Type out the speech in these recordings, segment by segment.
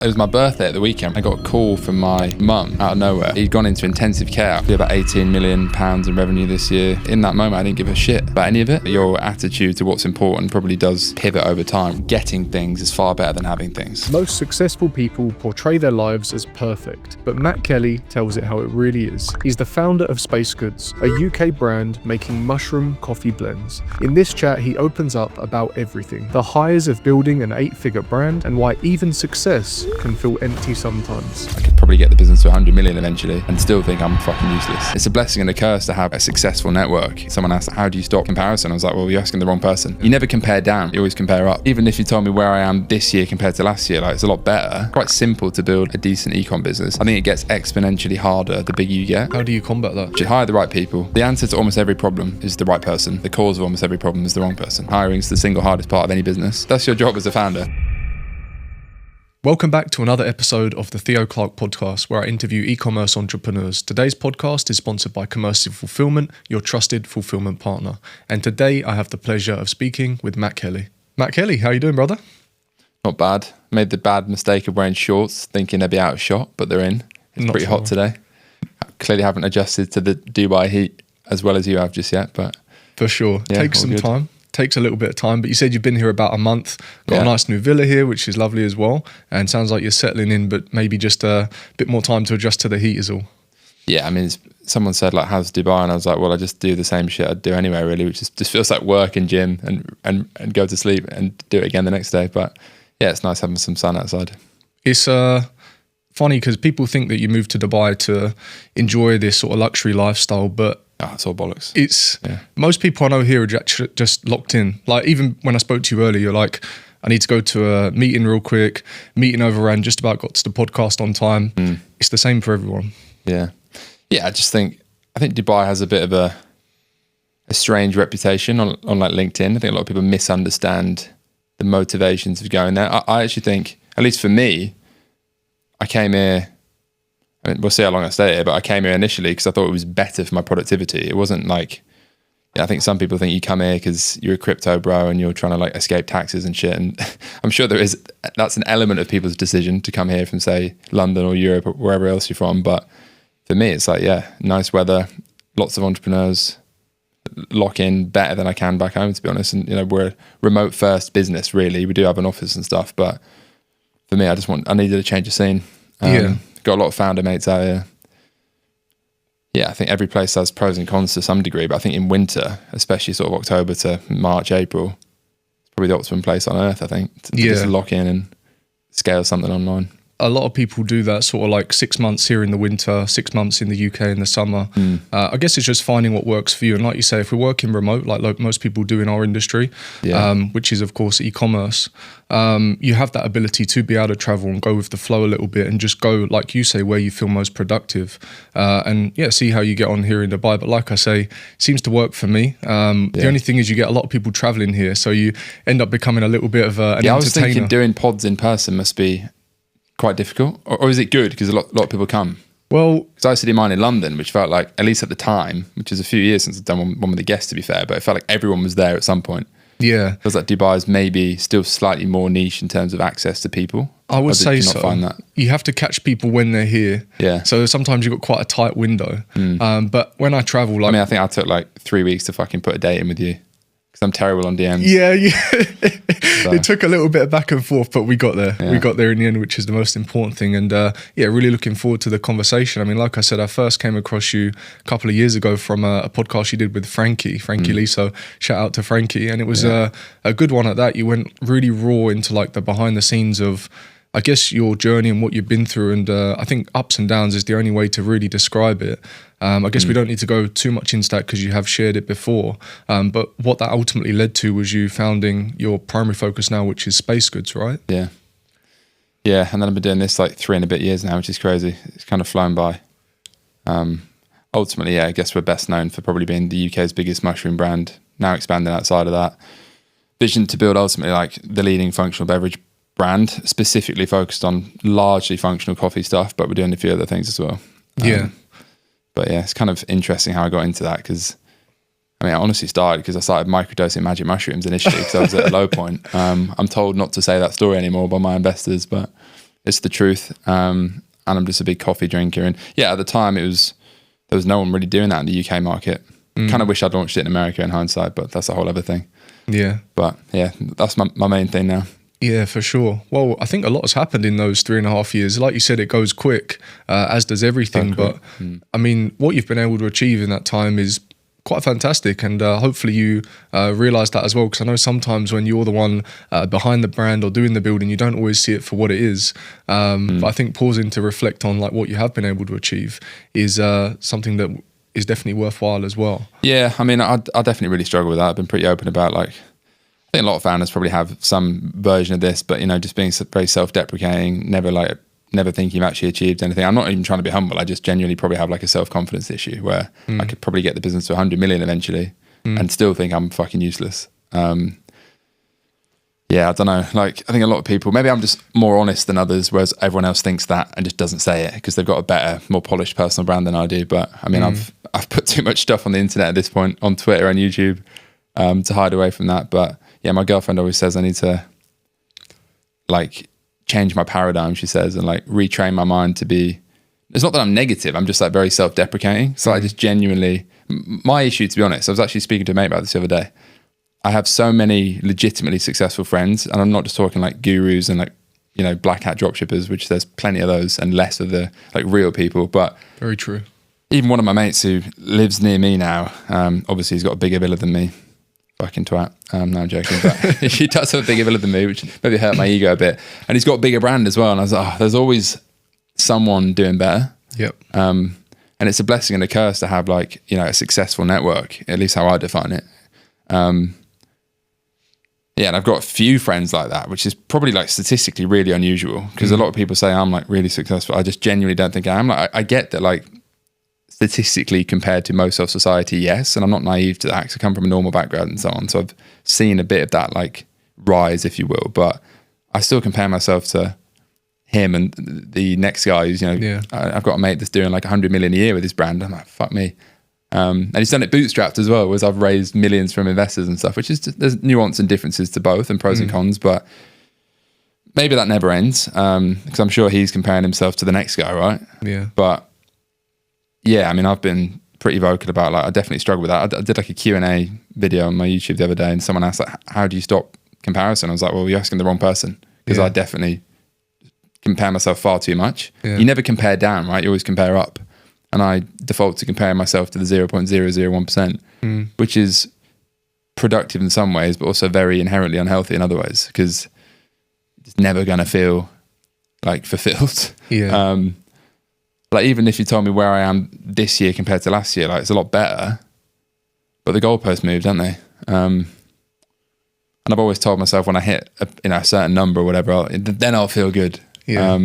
It was my birthday at the weekend. I got a call from my mum out of nowhere. He'd gone into intensive care. Did about £18 million in revenue this year. In that moment, I didn't give a shit about any of it. Your attitude to what's important probably does pivot over time. Getting things is far better than having things. Most successful people portray their lives as perfect, but Matt Kelly tells it how it really is. He's the founder of Spacegoods, a UK brand making mushroom coffee blends. In this chat, he opens up about everything. The highs of building an 8-figure brand and why even success can feel empty sometimes. I could probably get the business to 100 million eventually and still think I'm fucking useless. It's a blessing and a curse to have a successful network. Someone asked, how do you stop comparison? I was like, well, you're asking the wrong person. You never compare down, you always compare up. Even if you told me where I am this year compared to last year, like it's a lot better. Quite simple to build a decent ecom business. I think it gets exponentially harder the bigger you get. How do you combat that? You hire the right people. The answer to almost every problem is the right person. The cause of almost every problem is the wrong person. Hiring is the single hardest part of any business. That's your job as a founder. Welcome back to another episode of the Theo Clark podcast, where I interview e-commerce entrepreneurs. Today's podcast is sponsored by Commercial Fulfillment, your trusted fulfillment partner. And today I have the pleasure of speaking with Matt Kelly. Matt Kelly, how you doing, brother? Not bad. Made the bad mistake of wearing shorts, thinking they'd be out of shot, but they're in. It's Not pretty hot today. Clearly haven't adjusted to the Dubai heat as well as you have just yet, but for sure. Yeah, Takes some good. time. Takes a little bit of time, but you said you've been here about a month. Got Yeah. a nice new villa here, which is lovely as well. And sounds like you're settling in, but maybe just a bit more time to adjust to the heat is all. yeah, I mean, someone said like, how's Dubai? And I was like, well, I just do the same shit I'd do anyway, really, which just feels like work and gym and go to sleep and do it again the next day. But yeah, it's nice having some sun outside. It's funny because people think that you moved to Dubai to enjoy this sort of luxury lifestyle, but Oh, it's all bollocks. it's Yeah. most people I know here are just locked in. Like even when I spoke to you earlier, you're like, I need to go to a meeting real quick. Meeting overran, just about got to the podcast on time. It's the same for everyone. Yeah. Yeah, I think Dubai has a bit of a strange reputation on like LinkedIn. I think a lot of people misunderstand the motivations of going there. I actually think, at least for me, I came here, I mean, we'll see how long I stay here, but I came here initially because I thought it was better for my productivity. It wasn't like, I think some people think you come here because you're a crypto bro and you're trying to like escape taxes and shit. And I'm sure that's an element of people's decision to come here from, say, London or Europe or wherever else you're from. But for me, it's like, yeah, nice weather, lots of entrepreneurs, lock in better than I can back home, to be honest. And, we're a remote first business, really. We do have an office and stuff, but for me, I needed a change of scene. Got a lot of founder mates out here. Yeah, I think every place has pros and cons to some degree, but I think in winter, especially sort of October to March, April, it's probably the optimum place on earth, I think, to just lock in and scale something online. A lot of people do that sort of like 6 months here in the winter, 6 months in the UK in the summer. I guess it's just finding what works for you. And like you say, if we're working remote, like most people do in our industry, which is of course e-commerce, you have that ability to be able to travel and go with the flow a little bit and just go, like you say, where you feel most productive. And yeah, see how you get on here in Dubai. But like I say, it seems to work for me. The only thing is you get a lot of people traveling here. So you end up becoming a little bit of an entertainer. I was thinking doing pods in person must be quite difficult, or is it good because a lot of people come? Well, because I used to do mine in London, which felt like, at least at the time, which is a few years since I've done one with a guest, to be fair, but it felt like everyone was there at some point. Yeah, it feels like Dubai is maybe still slightly more niche in terms of access to people. I would say so. Find that? You have to catch people when they're here. Yeah. So sometimes you've got quite a tight window. But when I travel, I think I took like 3 weeks to fucking put a date in with you. Because I'm terrible on DMs. Yeah. It took a little bit of back and forth, but we got there. Yeah. We got there in the end, which is the most important thing. And really looking forward to the conversation. I mean, like I said, I first came across you a couple of years ago from a podcast you did with Frankie Lee. So shout out to Frankie. And it was a good one at that. You went really raw into like the behind the scenes of, I guess, your journey and what you've been through. And I think ups and downs is the only way to really describe it. I guess we don't need to go too much into that because you have shared it before. But what that ultimately led to was you founding your primary focus now, which is Spacegoods, right? Yeah. Yeah, and then I've been doing this like 3 and a bit years now, which is crazy. It's kind of flown by. Ultimately, I guess we're best known for probably being the UK's biggest mushroom brand, now expanding outside of that. Vision to build ultimately like the leading functional beverage brand, specifically focused on largely functional coffee stuff, but we're doing a few other things as well. But yeah, it's kind of interesting how I got into that because, I honestly started because I started microdosing magic mushrooms initially because I was at a low point. I'm told not to say that story anymore by my investors, but It's the truth. And I'm just a big coffee drinker. And yeah, at the time there was no one really doing that in the UK market. Kind of wish I'd launched it in America in hindsight, but that's a whole other thing. Yeah. But yeah, that's my main thing now. Yeah, for sure. Well, I think a lot has happened in those 3.5 years. Like you said, it goes quick, as does everything. But I mean, what you've been able to achieve in that time is quite fantastic. And hopefully you realise that as well. Because I know sometimes when you're the one behind the brand or doing the building, you don't always see it for what it is. But I think pausing to reflect on like what you have been able to achieve is something that is definitely worthwhile as well. Yeah, I mean, I definitely really struggle with that. I've been pretty open about like, I think a lot of founders probably have some version of this, but you know, just being very self-deprecating, never thinking you've actually achieved anything. I'm not even trying to be humble. I just genuinely probably have like a self-confidence issue where I could probably get the business to 100 million eventually and still think I'm fucking useless. Yeah, I don't know. Like, I think a lot of people, maybe I'm just more honest than others, whereas everyone else thinks that and just doesn't say it because they've got a better, more polished personal brand than I do. But I mean, I've put too much stuff on the internet at this point, on Twitter and YouTube, to hide away from that. But yeah, my girlfriend always says I need to like change my paradigm, she says, and like retrain my mind to be, it's not that I'm negative, I'm just like very self-deprecating. So I just genuinely, my issue, to be honest, I was actually speaking to a mate about this the other day. I have so many legitimately successful friends, and I'm not just talking like gurus and like, you know, black hat dropshippers, which there's plenty of those and less of the like real people. But very true. Even one of my mates who lives near me now, obviously he's got a bigger villa than me. Fucking twat. No, I'm joking. But he does have a bigger villa than me, which maybe hurt my ego a bit. And he's got a bigger brand as well. And I was like, oh, there's always someone doing better. Yep. And it's a blessing and a curse to have like, you know, a successful network, at least how I define it. Yeah, and I've got a few friends like that, which is probably like statistically really unusual because a lot of people say I'm like really successful. I just genuinely don't think I am. Like, I get that like statistically compared to most of society, yes, and I'm not naive to that because I come from a normal background and so on. So I've seen a bit of that like rise, if you will, but I still compare myself to him and the next guy who's, you know, I've got a mate that's doing like 100 million a year with his brand. I'm like, fuck me. And he's done it bootstrapped as well, whereas I've raised millions from investors and stuff, which is just, there's nuance and differences to both and pros and cons, but maybe that never ends because I'm sure he's comparing himself to the next guy, right? Yeah. But yeah, I mean, I've been pretty vocal about like, I definitely struggle with that. I did like a Q&A video on my YouTube the other day and someone asked like, how do you stop comparison? I was like, well, you're asking the wrong person because I definitely compare myself far too much. Yeah. You never compare down, right? You always compare up. And I default to comparing myself to the 0.001%, which is productive in some ways, but also very inherently unhealthy in other ways because it's never going to feel like fulfilled. Yeah. Like even if you told me where I am this year compared to last year, like it's a lot better, but the goalposts moved, don't they? And I've always told myself when I hit a certain number or whatever, then I'll feel good. Yeah.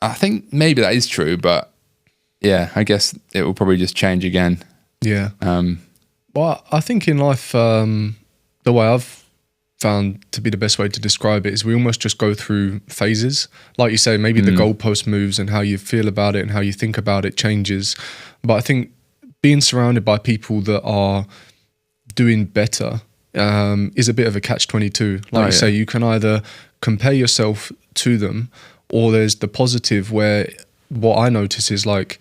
I think maybe that is true, but yeah, I guess it will probably just change again. Yeah. Well, I think in life, the way I've found to be the best way to describe it is we almost just go through phases. Like you say, maybe the goalpost moves and how you feel about it and how you think about it changes. But I think being surrounded by people that are doing better is a bit of a catch-22. Like you say, you can either compare yourself to them or there's the positive where what I notice is like,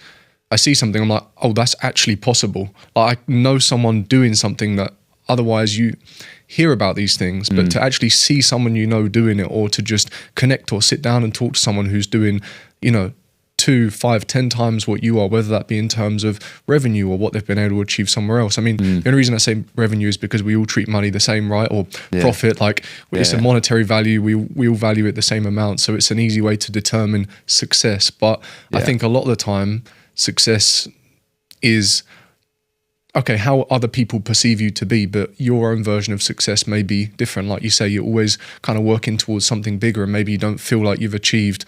I see something, I'm like, oh, that's actually possible. Like I know someone doing something that otherwise you hear about these things, but to actually see someone you know doing it or to just connect or sit down and talk to someone who's doing, you know, 2, 5, 10 times what you are, whether that be in terms of revenue or what they've been able to achieve somewhere else. I mean, the only reason I say revenue is because we all treat money the same, right? Or profit, like it's a monetary value. We all value it the same amount. So it's an easy way to determine success. But I think a lot of the time, success is, okay, how other people perceive you to be, but your own version of success may be different. Like you say, you're always kind of working towards something bigger and maybe you don't feel like you've achieved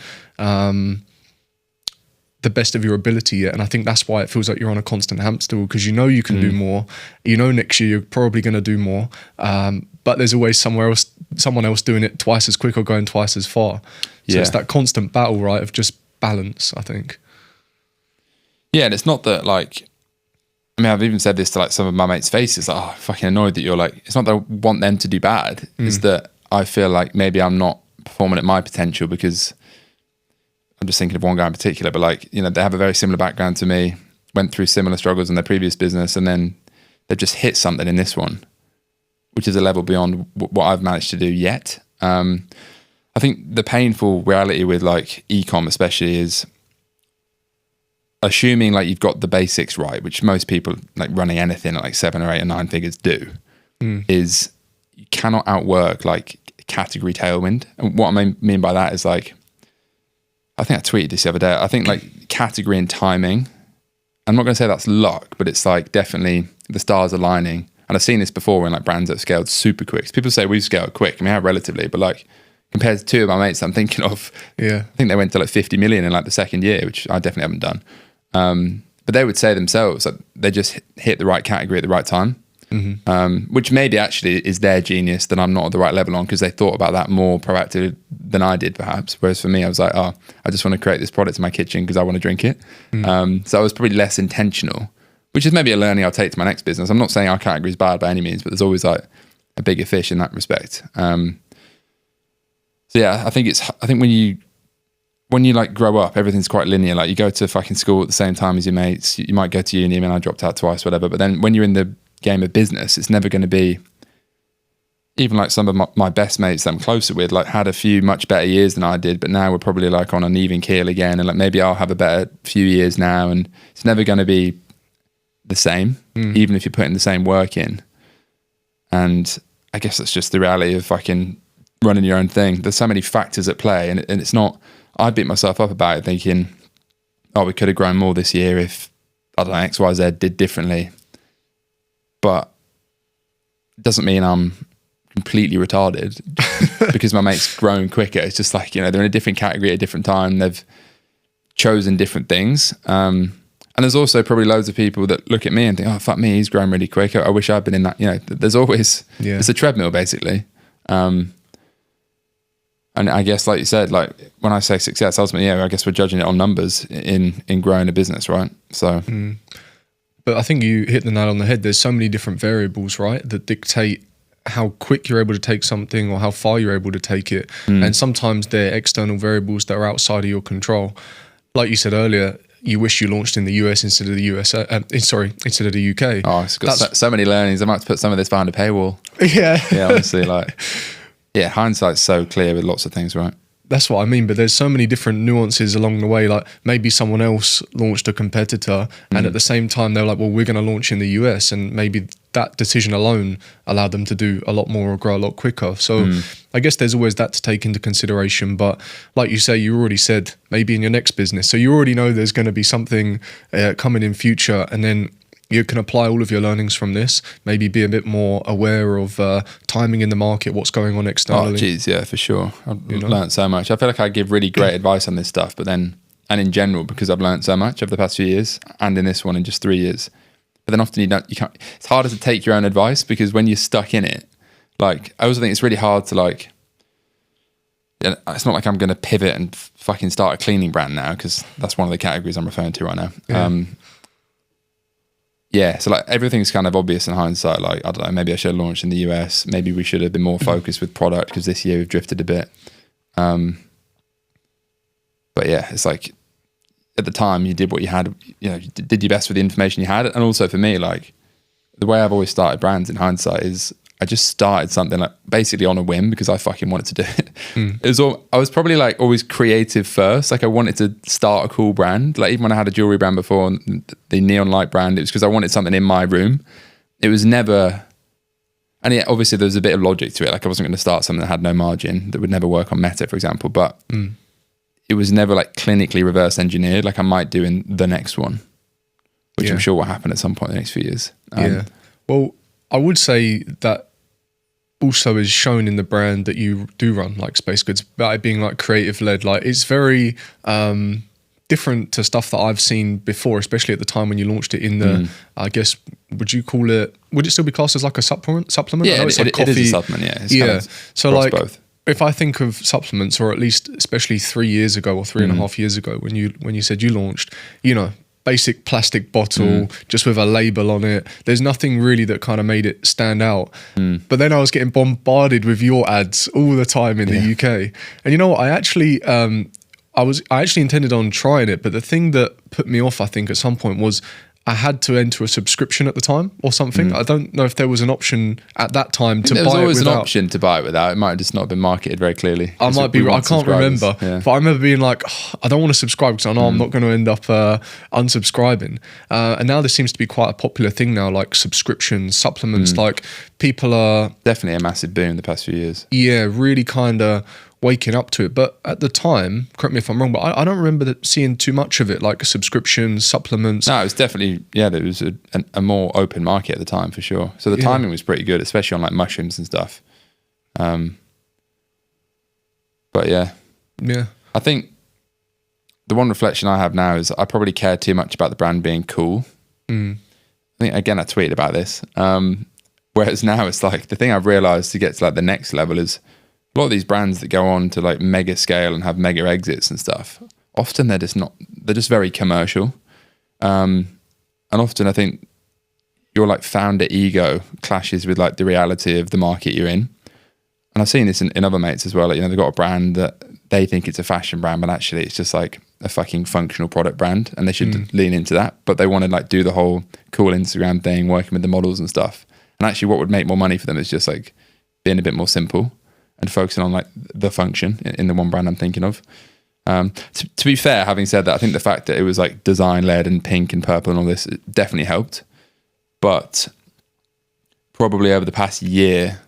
the best of your ability yet. And I think that's why it feels like you're on a constant hamster wheel because you know you can do more. You know next year you're probably going to do more, but there's always someone else doing it twice as quick or going twice as far. So it's that constant battle, right, of just balance, I think. Yeah, and it's not that like, I mean, I've even said this to like some of my mates' faces, like, oh, I'm fucking annoyed that you're like, it's not that I want them to do bad, it's that I feel like maybe I'm not performing at my potential because I'm just thinking of one guy in particular, but like, you know, they have a very similar background to me, went through similar struggles in their previous business, and then they've just hit something in this one, which is a level beyond what I've managed to do yet. I think the painful reality with like ecom especially is assuming like you've got the basics right, which most people like running anything at like 7 or 8 or 9 figures do, is you cannot outwork like category tailwind. And what I mean by that is like, I think I tweeted this the other day, I think like category and timing, I'm not going to say that's luck, but it's like definitely the stars aligning. And I've seen this before when like brands have scaled super quick. So people say we've scaled quick. I mean, how relatively, but like compared to 2 of my mates I'm thinking of, I think they went to like 50 million in like the second year, which I definitely haven't done. But they would say themselves that they just hit the right category at the right time, which maybe actually is their genius that I'm not at the right level on, because they thought about that more proactively than I did perhaps. Whereas for me, I was like, oh, I just want to create this product in my kitchen because I want to drink it. So I was probably less intentional, which is maybe a learning I'll take to my next business. I'm not saying our category is bad by any means, but there's always like a bigger fish in that respect. So yeah, I think when you like grow up, everything's quite linear. Like you go to fucking school at the same time as your mates. You might go to uni. I mean, I dropped out twice, whatever. But then when you're in the game of business, it's never going to be, even like some of my best mates that I'm closer with, like had a few much better years than I did, but now we're probably like on an even keel again. And like maybe I'll have a better few years now, and it's never going to be the same, even if you're putting the same work in. And I guess that's just the reality of fucking running your own thing. There's so many factors at play, and it's not, I beat myself up about it thinking, oh, we could have grown more this year if, I don't know, X, Y, Z did differently. But it doesn't mean I'm completely retarded because my mate's grown quicker. It's just like, you know, they're in a different category at a different time. They've chosen different things. And there's also probably loads of people that look at me and think, oh, fuck me, he's grown really quick. I wish I'd been in that. You know, there's always, it's a treadmill basically. And I guess, like you said, like when I say success, ultimately, I guess we're judging it on numbers in growing a business, right? So, but I think you hit the nail on the head. There's so many different variables, right, that dictate how quick you're able to take something or how far you're able to take it. And sometimes they're external variables that are outside of your control. Like you said earlier, you wish you launched in the US instead of the instead of the UK. Oh, it's got so many learnings. I might have to put some of this behind a paywall. Yeah, honestly, like. Yeah, hindsight's so clear with lots of things, right? That's what I mean, but there's so many different nuances along the way. Like maybe someone else launched a competitor and at the same time they're like, well, we're going to launch in the US, and maybe that decision alone allowed them to do a lot more or grow a lot quicker. So I guess there's always that to take into consideration. But like you say, you already said maybe in your next business. So you already know there's going to be something coming in future, and then you can apply all of your learnings from this, maybe be a bit more aware of timing in the market, what's going on externally. Oh, geez, yeah, for sure. I've learned so much. I feel like I give really great advice on this stuff, but then, and in general, because I've learned so much over the past few years, and in this one in just 3 years. But then often you can't, it's harder to take your own advice, because when you're stuck in it, like, I also think it's really hard to like, it's not like I'm going to pivot and fucking start a cleaning brand now, because that's one of the categories I'm referring to right now. So like everything's kind of obvious in hindsight. Like, I don't know, maybe I should have launched in the US. Maybe we should have been more focused with product, because this year we've drifted a bit. But yeah, it's like at the time you did what you had, you know, you did your best with the information you had. And also for me, like the way I've always started brands in hindsight is I just started something like basically on a whim because I fucking wanted to do it. I was probably like always creative first. Like I wanted to start a cool brand. Like even when I had a jewelry brand before, the neon light brand, it was because I wanted something in my room. It was never, and yeah, obviously there was a bit of logic to it. Like I wasn't going to start something that had no margin, that would never work on Meta, for example. But it was never like clinically reverse engineered like I might do in the next one, which I'm sure will happen at some point in the next few years. Well, I would say that also is shown in the brand that you do run, like Spacegoods, by it being like creative led. Like it's very different to stuff that I've seen before, especially at the time when you launched it in the, I guess, would it still be classed as like a supplement? Yeah, I know it's like coffee. It is a supplement, yeah. It's kind of so like both. If I think of supplements, or at least especially 3 years ago or 3.5 years ago when you said you launched, you know, basic plastic bottle just with a label on it. There's nothing really that kind of made it stand out. But then I was getting bombarded with your ads all the time in the UK. And you know what? I actually I actually intended on trying it, but the thing that put me off, I think, at some point was I had to enter a subscription at the time or something. I don't know if there was an option at that time to buy it without. There was always an option to buy it without. It might have just not been marketed very clearly. I might be. I can't remember, but I remember being like, oh, I don't want to subscribe because I know I'm not going to end up unsubscribing. And now this seems to be quite a popular thing now, like subscriptions, supplements. Like people are definitely a massive boom the past few years. Yeah, really kind of waking up to it. But at the time, correct me if I'm wrong, but I don't remember seeing too much of it, like subscriptions, supplements. No, it was definitely, there was a more open market at the time for sure. So the timing was pretty good, especially on like mushrooms and stuff. But yeah. I think the one reflection I have now is I probably care too much about the brand being cool. I think, again, I tweeted about this. Whereas now it's like the thing I've realized to get to like the next level is a lot of these brands that go on to like mega scale and have mega exits and stuff, often they're just very commercial. And often I think your like founder ego clashes with like the reality of the market you're in. And I've seen this in other mates as well. Like, they've got a brand that they think it's a fashion brand, but actually it's just like a fucking functional product brand, and they should lean into that. But they want to like do the whole cool Instagram thing, working with the models and stuff. And actually what would make more money for them is just like being a bit more simple and focusing on like the function in the one brand I'm thinking of. To be fair, having said that, I think the fact that it was like design led and pink and purple and all this, it definitely helped. But probably over the past year,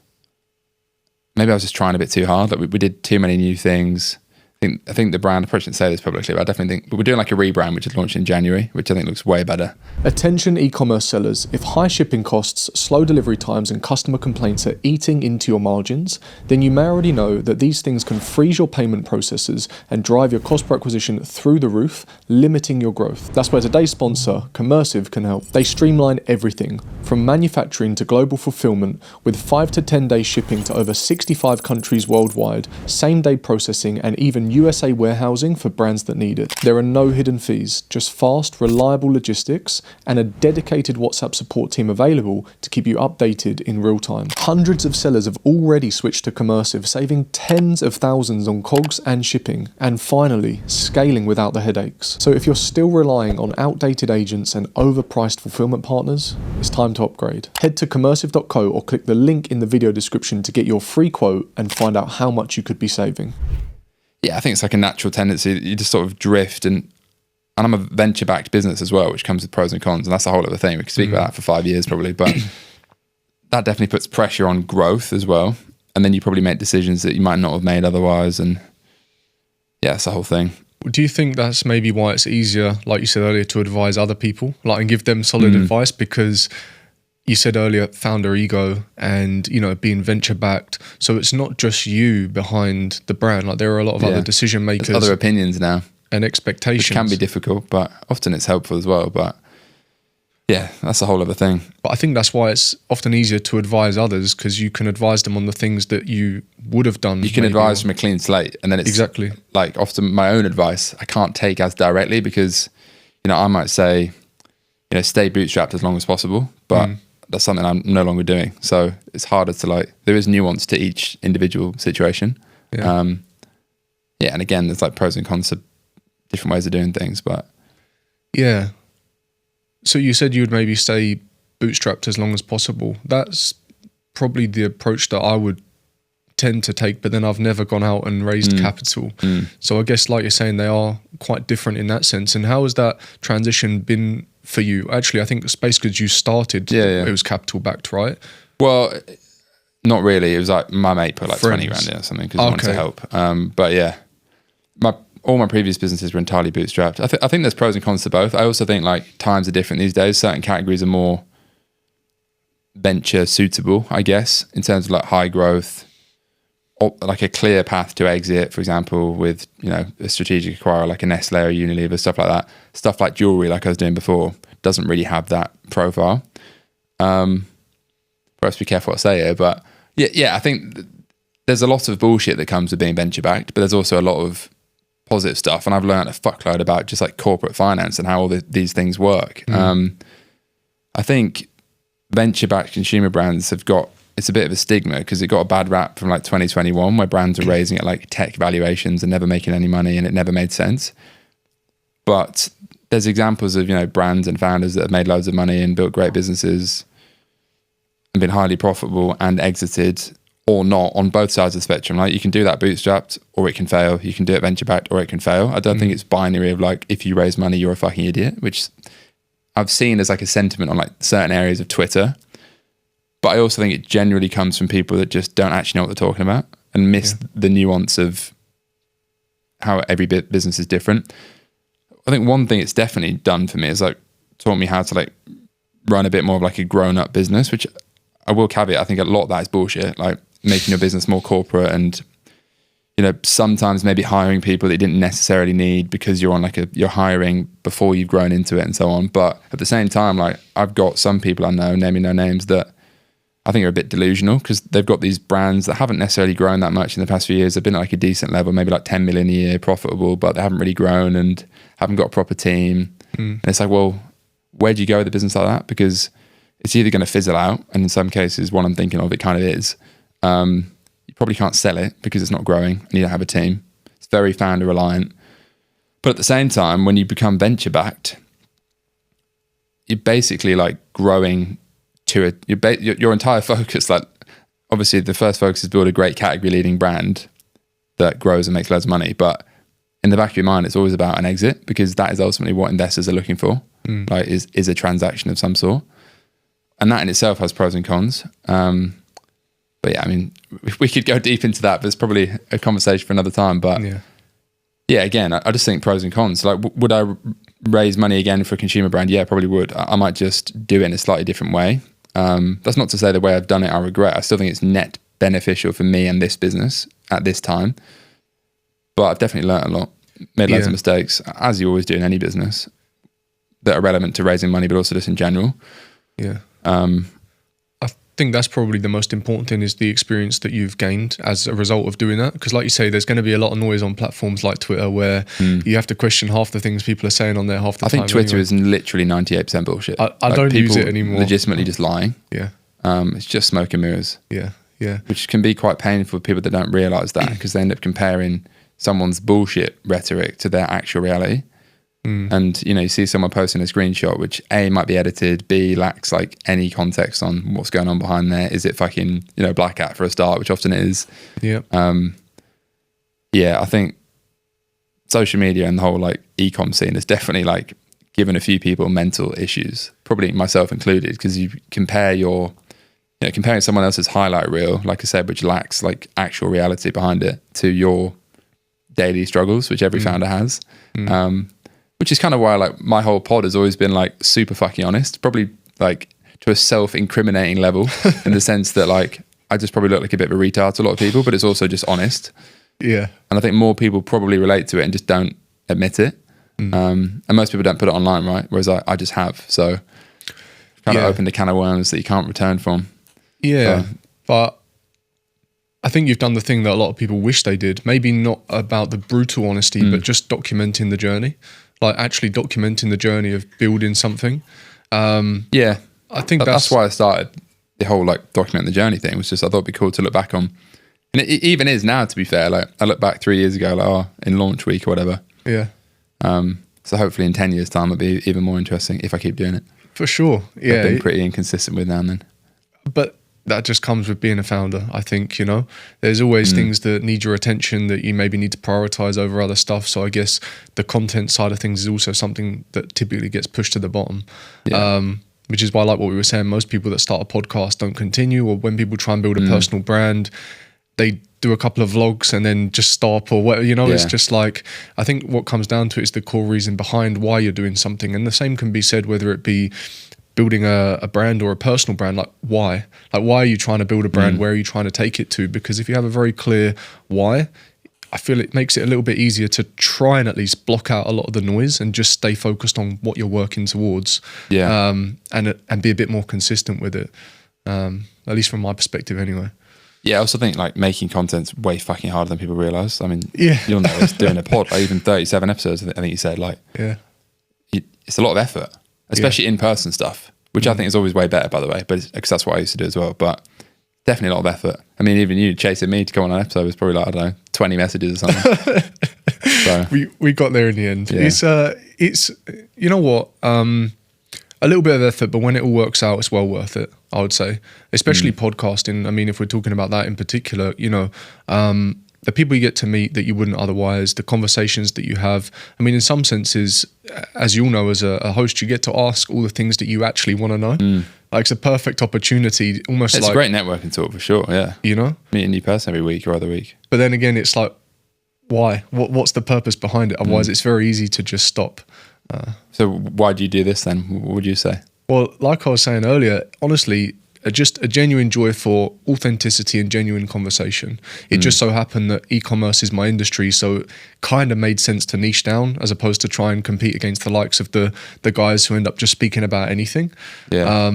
maybe I was just trying a bit too hard. Like we did too many new things. I think the brand, I probably shouldn't say this publicly, but I definitely think we're doing like a rebrand, which is launched in January, which I think looks way better. Attention e-commerce sellers, if high shipping costs, slow delivery times and customer complaints are eating into your margins, then you may already know that these things can freeze your payment processes and drive your cost per acquisition through the roof, limiting your growth. That's where today's sponsor, Commercive, can help. They streamline everything, from manufacturing to global fulfillment, with 5 to 10 day shipping to over 65 countries worldwide, same day processing, and even USA warehousing for brands that need it. There are no hidden fees, just fast, reliable logistics and a dedicated WhatsApp support team available to keep you updated in real time. Hundreds of sellers have already switched to Commercive, saving tens of thousands on COGS and shipping, and finally, scaling without the headaches. So if you're still relying on outdated agents and overpriced fulfillment partners, it's time to upgrade. Head to commercive.co or click the link in the video description to get your free quote and find out how much you could be saving. Yeah, I think it's like a natural tendency. You just sort of drift, and I'm a venture-backed business as well, which comes with pros and cons, and that's a whole other thing. We could speak about that for 5 years probably, but that definitely puts pressure on growth as well. And then you probably make decisions that you might not have made otherwise, and yeah, it's the whole thing. Do you think that's maybe why it's easier, like you said earlier, to advise other people, like, and give them solid advice? Because you said earlier, founder ego and, being venture backed. So it's not just you behind the brand. Like, there are a lot of other decision makers. There's other opinions now. And expectations. Which can be difficult, but often it's helpful as well. But yeah, that's a whole other thing. But I think that's why it's often easier to advise others, because you can advise them on the things that you would have done. You can advise from a clean slate, and then it's exactly like often my own advice I can't take as directly, because I might say stay bootstrapped as long as possible, but that's something I'm no longer doing. So it's harder to there is nuance to each individual situation. Yeah. And again, there's like pros and cons to different ways of doing things, but yeah. So you said you would maybe stay bootstrapped as long as possible. That's probably the approach that I would tend to take, but then I've never gone out and raised capital. So I guess, like you're saying, they are quite different in that sense. And how has that transition been for you? Actually, I think Spacegoods, you started, it was capital backed, right? Well, not really. It was like my mate put like 20 grand in or something because he wanted to help. But yeah, all my previous businesses were entirely bootstrapped. I think there's pros and cons to both. I also think like times are different these days. Certain categories are more venture suitable, I guess, in terms of like high growth, or like a clear path to exit, for example, with a strategic acquirer like a Nestle or Unilever, stuff like that. Stuff like jewelry, like I was doing before, doesn't really have that profile. Perhaps be careful what I say here, but yeah, I think there's a lot of bullshit that comes with being venture backed, but there's also a lot of positive stuff, and I've learned a fuckload about just like corporate finance and how all these things work. I think venture backed consumer brands have got it's a bit of a stigma because it got a bad rap from like 2021 where brands were raising at like tech valuations and never making any money and it never made sense. But there's examples of, you know, brands and founders that have made loads of money and built great businesses and been highly profitable and exited or not on both sides of the spectrum. Like you can do that bootstrapped or it can fail. You can do it venture backed or it can fail. I don't think it's binary of like, if you raise money, you're a fucking idiot, which I've seen as like a sentiment on like certain areas of Twitter. But I also think it generally comes from people that just don't actually know what they're talking about and miss the nuance of how every business is different. I think one thing it's definitely done for me is like taught me how to like run a bit more of like a grown up business, which I will caveat. I think a lot of that is bullshit. Like making your business more corporate and, you know, sometimes maybe hiring people that you didn't necessarily need because you're on like you're hiring before you've grown into it and so on. But at the same time, like I've got some people I know, naming no names, that I think are a bit delusional because they've got these brands that haven't necessarily grown that much in the past few years. They've been at like a decent level, maybe like 10 million a year profitable, but they haven't really grown and haven't got a proper team. And it's like, well, where do you go with a business like that? Because it's either going to fizzle out, and in some cases, what I'm thinking of, it kind of is. You probably can't sell it because it's not growing and you don't have a team. It's very founder reliant. But at the same time, when you become venture backed, you're basically like growing to your entire focus. Like obviously the first focus is build a great category leading brand that grows and makes loads of money. But in the back of your mind, it's always about an exit because that is ultimately what investors are looking for. Like is a transaction of some sort. And that in itself has pros and cons. But yeah, I mean, we could go deep into that, but it's probably a conversation for another time. But yeah, again, I just think pros and cons. Like, would I raise money again for a consumer brand? Yeah, probably would. I might just do it in a slightly different way. That's not to say the way I've done it, I regret. I still think it's net beneficial for me and this business at this time. But I've definitely learned a lot, made loads of mistakes, as you always do in any business, that are relevant to raising money, but also just in general. Yeah. I think that's probably the most important thing is the experience that you've gained as a result of doing that. Because like you say, there's going to be a lot of noise on platforms like Twitter where you have to question half the things people are saying on there half the time. I think Twitter is literally 98% bullshit. I don't use it anymore. Legitimately just lying. Yeah. It's just smoke and mirrors. Yeah. Yeah. Which can be quite painful for people that don't realise that because they end up comparing someone's bullshit rhetoric to their actual reality. And, you know, you see someone posting a screenshot, which A, might be edited, B, lacks like any context on what's going on behind there. Is it fucking, you know, black hat for a start, which often it is. Yeah. Yeah, I think social media and the whole like ecom scene has definitely like given a few people mental issues, probably myself included, because you compare comparing someone else's highlight reel, like I said, which lacks like actual reality behind it, to your daily struggles, which every founder has. Which is kind of why like my whole pod has always been like super fucking honest, probably like to a self-incriminating level in the sense that like I just probably look like a bit of a retard to a lot of people, but it's also just honest. Yeah. And I think more people probably relate to it and just don't admit it. And most people don't put it online, right? Whereas I just have. So kind of opened a can of worms that you can't return from. Yeah. But I think you've done the thing that a lot of people wish they did. Maybe not about the brutal honesty, but just documenting the journey. Like actually documenting the journey of building something. Yeah. I think that's why I started the whole like document the journey thing. Was just I thought it'd be cool to look back on. And it even is now, to be fair. Like I look back 3 years ago, like in launch week or whatever. Yeah. So hopefully in 10 years' time it'll be even more interesting if I keep doing it. For sure. Yeah. I've been pretty inconsistent with now and then. But that just comes with being a founder, I think, you know. There's always things that need your attention that you maybe need to prioritize over other stuff. So I guess the content side of things is also something that typically gets pushed to the bottom. Yeah. Which is why, like what we were saying, most people that start a podcast don't continue, or when people try and build a personal brand, they do a couple of vlogs and then just stop or what, you know. It's just like, I think what comes down to it is the core reason behind why you're doing something. And the same can be said whether it be building a brand or a personal brand. Like why are you trying to build a brand? Where are you trying to take it to? Because if you have a very clear why, I feel it makes it a little bit easier to try and at least block out a lot of the noise and just stay focused on what you're working towards. And be a bit more consistent with it, at least from my perspective anyway. Yeah, I also think like making content's way fucking harder than people realise. I mean, you'll know it's doing a pod, like even 37 episodes, I think you said, like it's a lot of effort. Especially in-person stuff, which I think is always way better, by the way, but because that's what I used to do as well. But definitely a lot of effort. I mean, even you chasing me to come on an episode was probably like, I don't know, 20 messages or something. So, we got there in the end. Yeah. It's you know what, a little bit of effort, but when it all works out, it's well worth it, I would say. Especially podcasting. I mean, if we're talking about that in particular, you know, the people you get to meet that you wouldn't otherwise, the conversations that you have. I mean, in some senses, as you all know, as a host, you get to ask all the things that you actually want to know. Like, it's a perfect opportunity, almost it's like... a great networking tool for sure, yeah. You know? Meeting a new person every week or other week. But then again, it's like, why? What's the purpose behind it? Otherwise, it's very easy to just stop. So why do you do this then? What would you say? Well, like I was saying earlier, honestly, just a genuine joy for authenticity and genuine conversation. It just so happened that e-commerce is my industry, so it kind of made sense to niche down as opposed to try and compete against the likes of the guys who end up just speaking about anything. Yeah.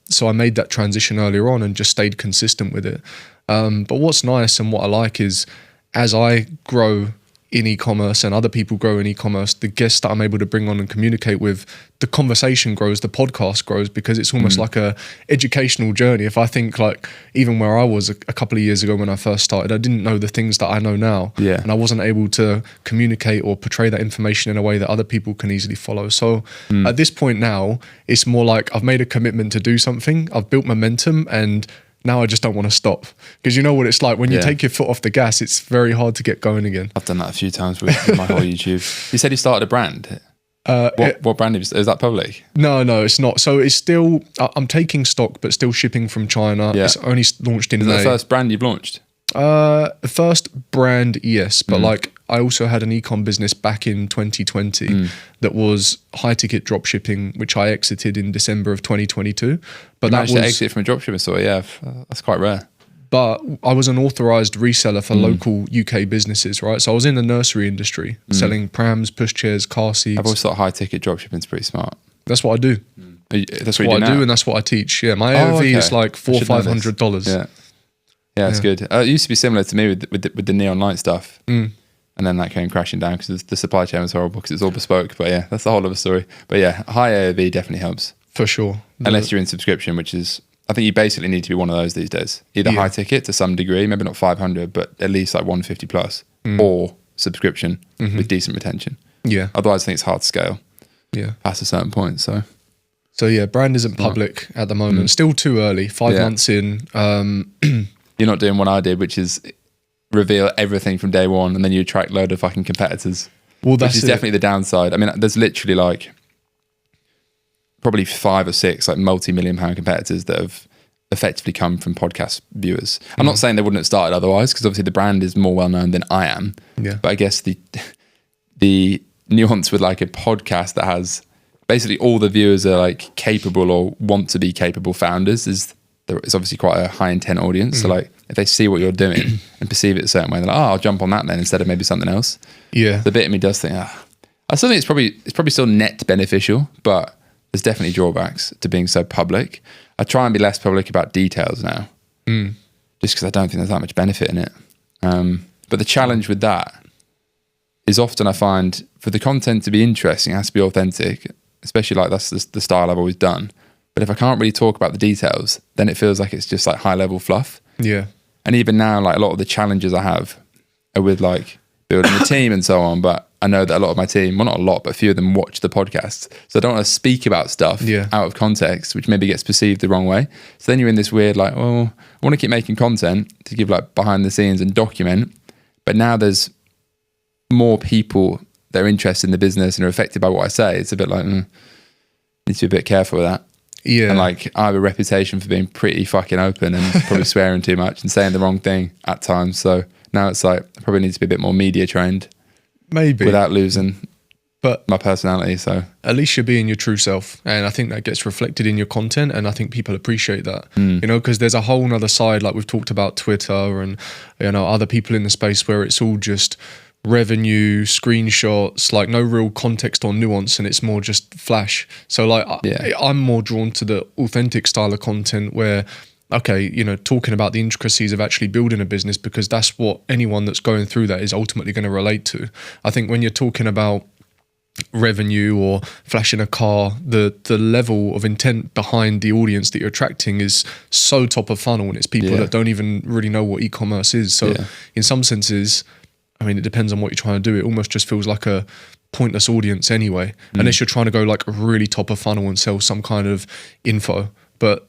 So I made that transition earlier on and just stayed consistent with it. But what's nice and what I like is, as I grow in e-commerce and other people grow in e-commerce, the guests that I'm able to bring on and communicate with, the conversation grows, the podcast grows, because it's almost like a educational journey. If I think like even where I was a couple of years ago when I first started, I didn't know the things that I know now. Yeah. And I wasn't able to communicate or portray that information in a way that other people can easily follow. So at this point now, it's more like I've made a commitment to do something, I've built momentum, and now I just don't want to stop. Because you know what it's like, when you take your foot off the gas, it's very hard to get going again. I've done that a few times with my whole YouTube. You said you started a brand. What brand is that public? No, it's not. So it's still, I'm taking stock, but still shipping from China. Yeah. It's only launched in Is May. that the first brand you've launched? The first brand, yes. But like, I also had an ecom business back in 2020 that was high ticket drop shipping, which I exited in December of 2022. But You managed to exit from a dropshipping store, yeah. That's quite rare. But I was an authorized reseller for local UK businesses, right? So I was in the nursery industry, selling prams, pushchairs, car seats. I've always thought high ticket dropshipping is pretty smart. That's what I do. That's what you do now? and that's what I teach. Yeah, my AOV is like $400-$500. Yeah, it's good. It used to be similar to me with the neon light stuff. And then that came crashing down because the supply chain was horrible because it's all bespoke. But yeah, that's a whole other story. But yeah, high AOV definitely helps. For sure. Unless you're in subscription, which is, I think you basically need to be one of those these days. Either high ticket to some degree, maybe not 500, but at least like 150 plus, or subscription with decent retention. Yeah. Otherwise, I think it's hard to scale. Yeah. Past a certain point. So yeah, brand isn't public at the moment. Still too early. 5 months in. You're not doing what I did, which is reveal everything from day one, and then you attract a load of fucking competitors. Well, that's which is definitely the downside. I mean, there's literally like probably 5 or 6 like multi-million pound competitors that have effectively come from podcast viewers. I'm not saying they wouldn't have started otherwise, because obviously the brand is more well known than I am. Yeah. But I guess the nuance with like a podcast that has basically all the viewers are like capable or want to be capable founders is it's obviously quite a high intent audience. So like if they see what you're doing and perceive it a certain way, they're like, oh, I'll jump on that then instead of maybe something else. Yeah. The bit of me does think, I still think it's probably still net beneficial, but there's definitely drawbacks to being so public. I try and be less public about details now, just because I don't think there's that much benefit in it. But the challenge with that is often I find for the content to be interesting, it has to be authentic, especially like that's the style I've always done. But if I can't really talk about the details, then it feels like it's just like high level fluff. Yeah. And even now, like a lot of the challenges I have are with like building a team and so on. But I know that a lot of my team, well, not a lot, but a few of them watch the podcast. So I don't want to speak about stuff out of context, which maybe gets perceived the wrong way. So then you're in this weird, like, well, I want to keep making content to give like behind the scenes and document. But now there's more people that are interested in the business and are affected by what I say. It's a bit like, need to be a bit careful with that. Yeah. And like I have a reputation for being pretty fucking open and probably swearing too much and saying the wrong thing at times. So now it's like I probably need to be a bit more media trained. Maybe. Without losing my personality. So at least you're being your true self. And I think that gets reflected in your content. And I think people appreciate that, you know, because there's a whole nother side, like we've talked about Twitter and, you know, other people in the space where it's all just revenue, screenshots, like no real context or nuance, and it's more just flash. So like I'm more drawn to the authentic style of content where, okay, you know, talking about the intricacies of actually building a business, because that's what anyone that's going through that is ultimately going to relate to. I think when you're talking about revenue or flashing a car, the level of intent behind the audience that you're attracting is so top of funnel, and it's people that don't even really know what e-commerce is. So in some senses, I mean, it depends on what you're trying to do. It almost just feels like a pointless audience anyway, unless you're trying to go like really top of funnel and sell some kind of info. But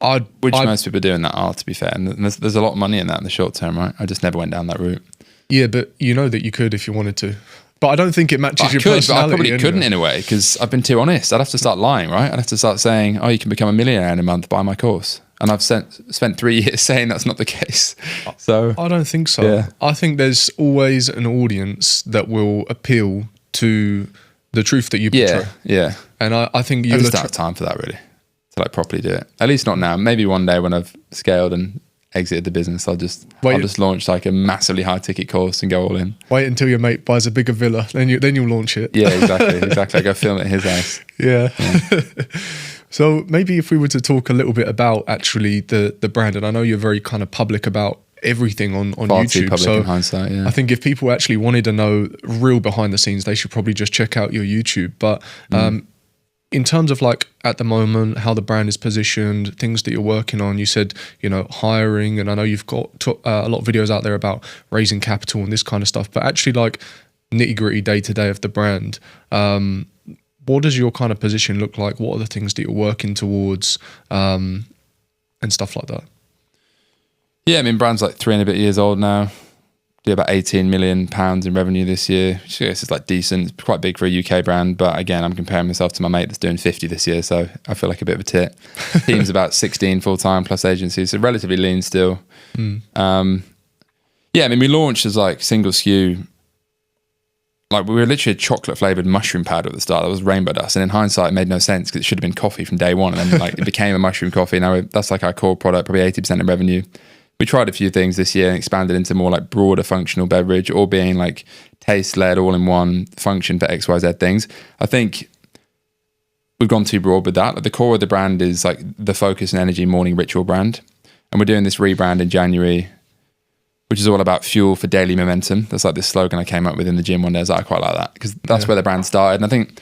most people doing that are, to be fair, and there's a lot of money in that in the short term, right? I just never went down that route. Yeah, but you know that you could if you wanted to. But I don't think it matches your personality. But I probably couldn't in a way, because I've been too honest. I'd have to start lying, right? I'd have to start saying, oh, you can become a millionaire in a month, buy my course. And I've spent 3 years saying that's not the case. So I don't think so. Yeah. I think there's always an audience that will appeal to the truth that you portray. Yeah. And I think I just don't have time for that, really, to like properly do it. At least not now. Maybe one day when I've scaled and exited the business, I'll just launch like a massively high ticket course and go all in. Wait until your mate buys a bigger villa, then you'll launch it. Yeah, exactly. I go film it at his house. Yeah. So maybe if we were to talk a little bit about actually the brand, and I know you're very kind of public about everything on YouTube. Too public in hindsight, yeah. I think if people actually wanted to know real behind the scenes, they should probably just check out your YouTube. But in terms of like at the moment, how the brand is positioned, things that you're working on, you said, hiring, and I know you've got a lot of videos out there about raising capital and this kind of stuff, but actually like nitty gritty day to day of the brand, what does your kind of position look like? What are the things that you're working towards, and stuff like that? Yeah, I mean, brand's like 3 and a bit years old now. Do about £18 million in revenue this year, which I guess is like decent. It's quite big for a UK brand, but again, I'm comparing myself to my mate that's doing 50 this year, so I feel like a bit of a tit. Team's about 16 full-time plus agencies, so relatively lean still. Yeah, I mean, we launched as like single SKU. Like, we were literally a chocolate flavoured mushroom powder at the start. That was rainbow dust, and in hindsight, it made no sense because it should have been coffee from day one, and then like it became a mushroom coffee. Now that's like our core product, probably 80% of revenue. We tried a few things this year and expanded into more like broader functional beverage, or being like taste-led, all-in-one function for XYZ things. I think we've gone too broad with that. Like, the core of the brand is like the focus and energy morning ritual brand. And we're doing this rebrand in January, which is all about fuel for daily momentum. That's like this slogan I came up with in the gym one day. I quite like that, because that's where the brand started. And I think,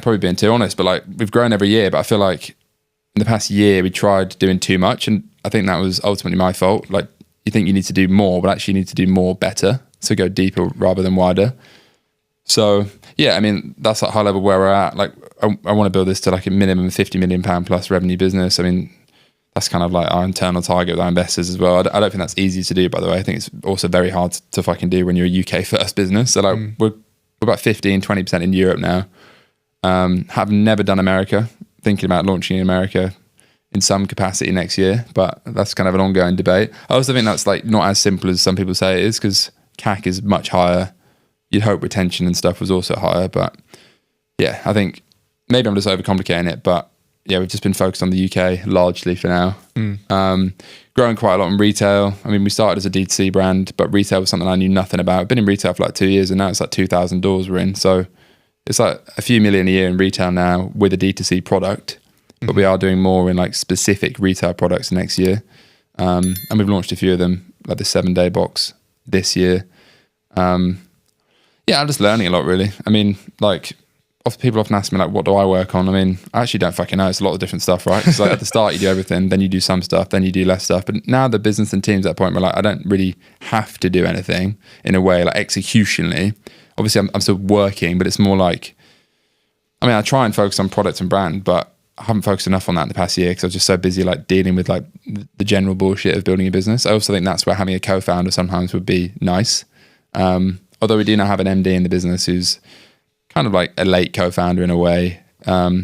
probably being too honest, but like we've grown every year, but I feel like in the past year we tried doing too much, and I think that was ultimately my fault. Like, you think you need to do more, but actually you need to do more better. So go deeper rather than wider. So yeah, I mean, that's like high level where we're at. Like, I want to build this to like a minimum £50 million plus revenue business. I mean, that's kind of like our internal target with our investors as well. I don't think that's easy to do, by the way. I think it's also very hard to fucking do when you're a UK first business. So like we're about 15-20% in Europe now. Have never done America. Thinking about launching in America in some capacity next year, but that's kind of an ongoing debate. I also think that's like not as simple as some people say it is, because CAC is much higher. You'd hope retention and stuff was also higher, but yeah, I think maybe I'm just overcomplicating it, but yeah, we've just been focused on the UK largely for now. Growing quite a lot in retail. I mean, we started as a D2C brand, but retail was something I knew nothing about. I've been in retail for like 2 years, and now it's like 2,000 doors we're in. So it's like a few million a year in retail now with a D2C product. But we are doing more in like specific retail products next year. And we've launched a few of them, like the 7-day box this year. I'm just learning a lot, really. I mean, like, people often ask me, like, what do I work on? I mean, I actually don't fucking know. It's a lot of different stuff, right? Because like at the start you do everything, then you do some stuff, then you do less stuff. But now the business and team's at that point where like I don't really have to do anything in a way, like executionally. Obviously I'm still working, but it's more like, I mean, I try and focus on product and brand, but I haven't focused enough on that in the past year because I was just so busy like dealing with like the general bullshit of building a business. I also think that's where having a co-founder sometimes would be nice. Although we do now have an MD in the business who's kind of like a late co-founder in a way.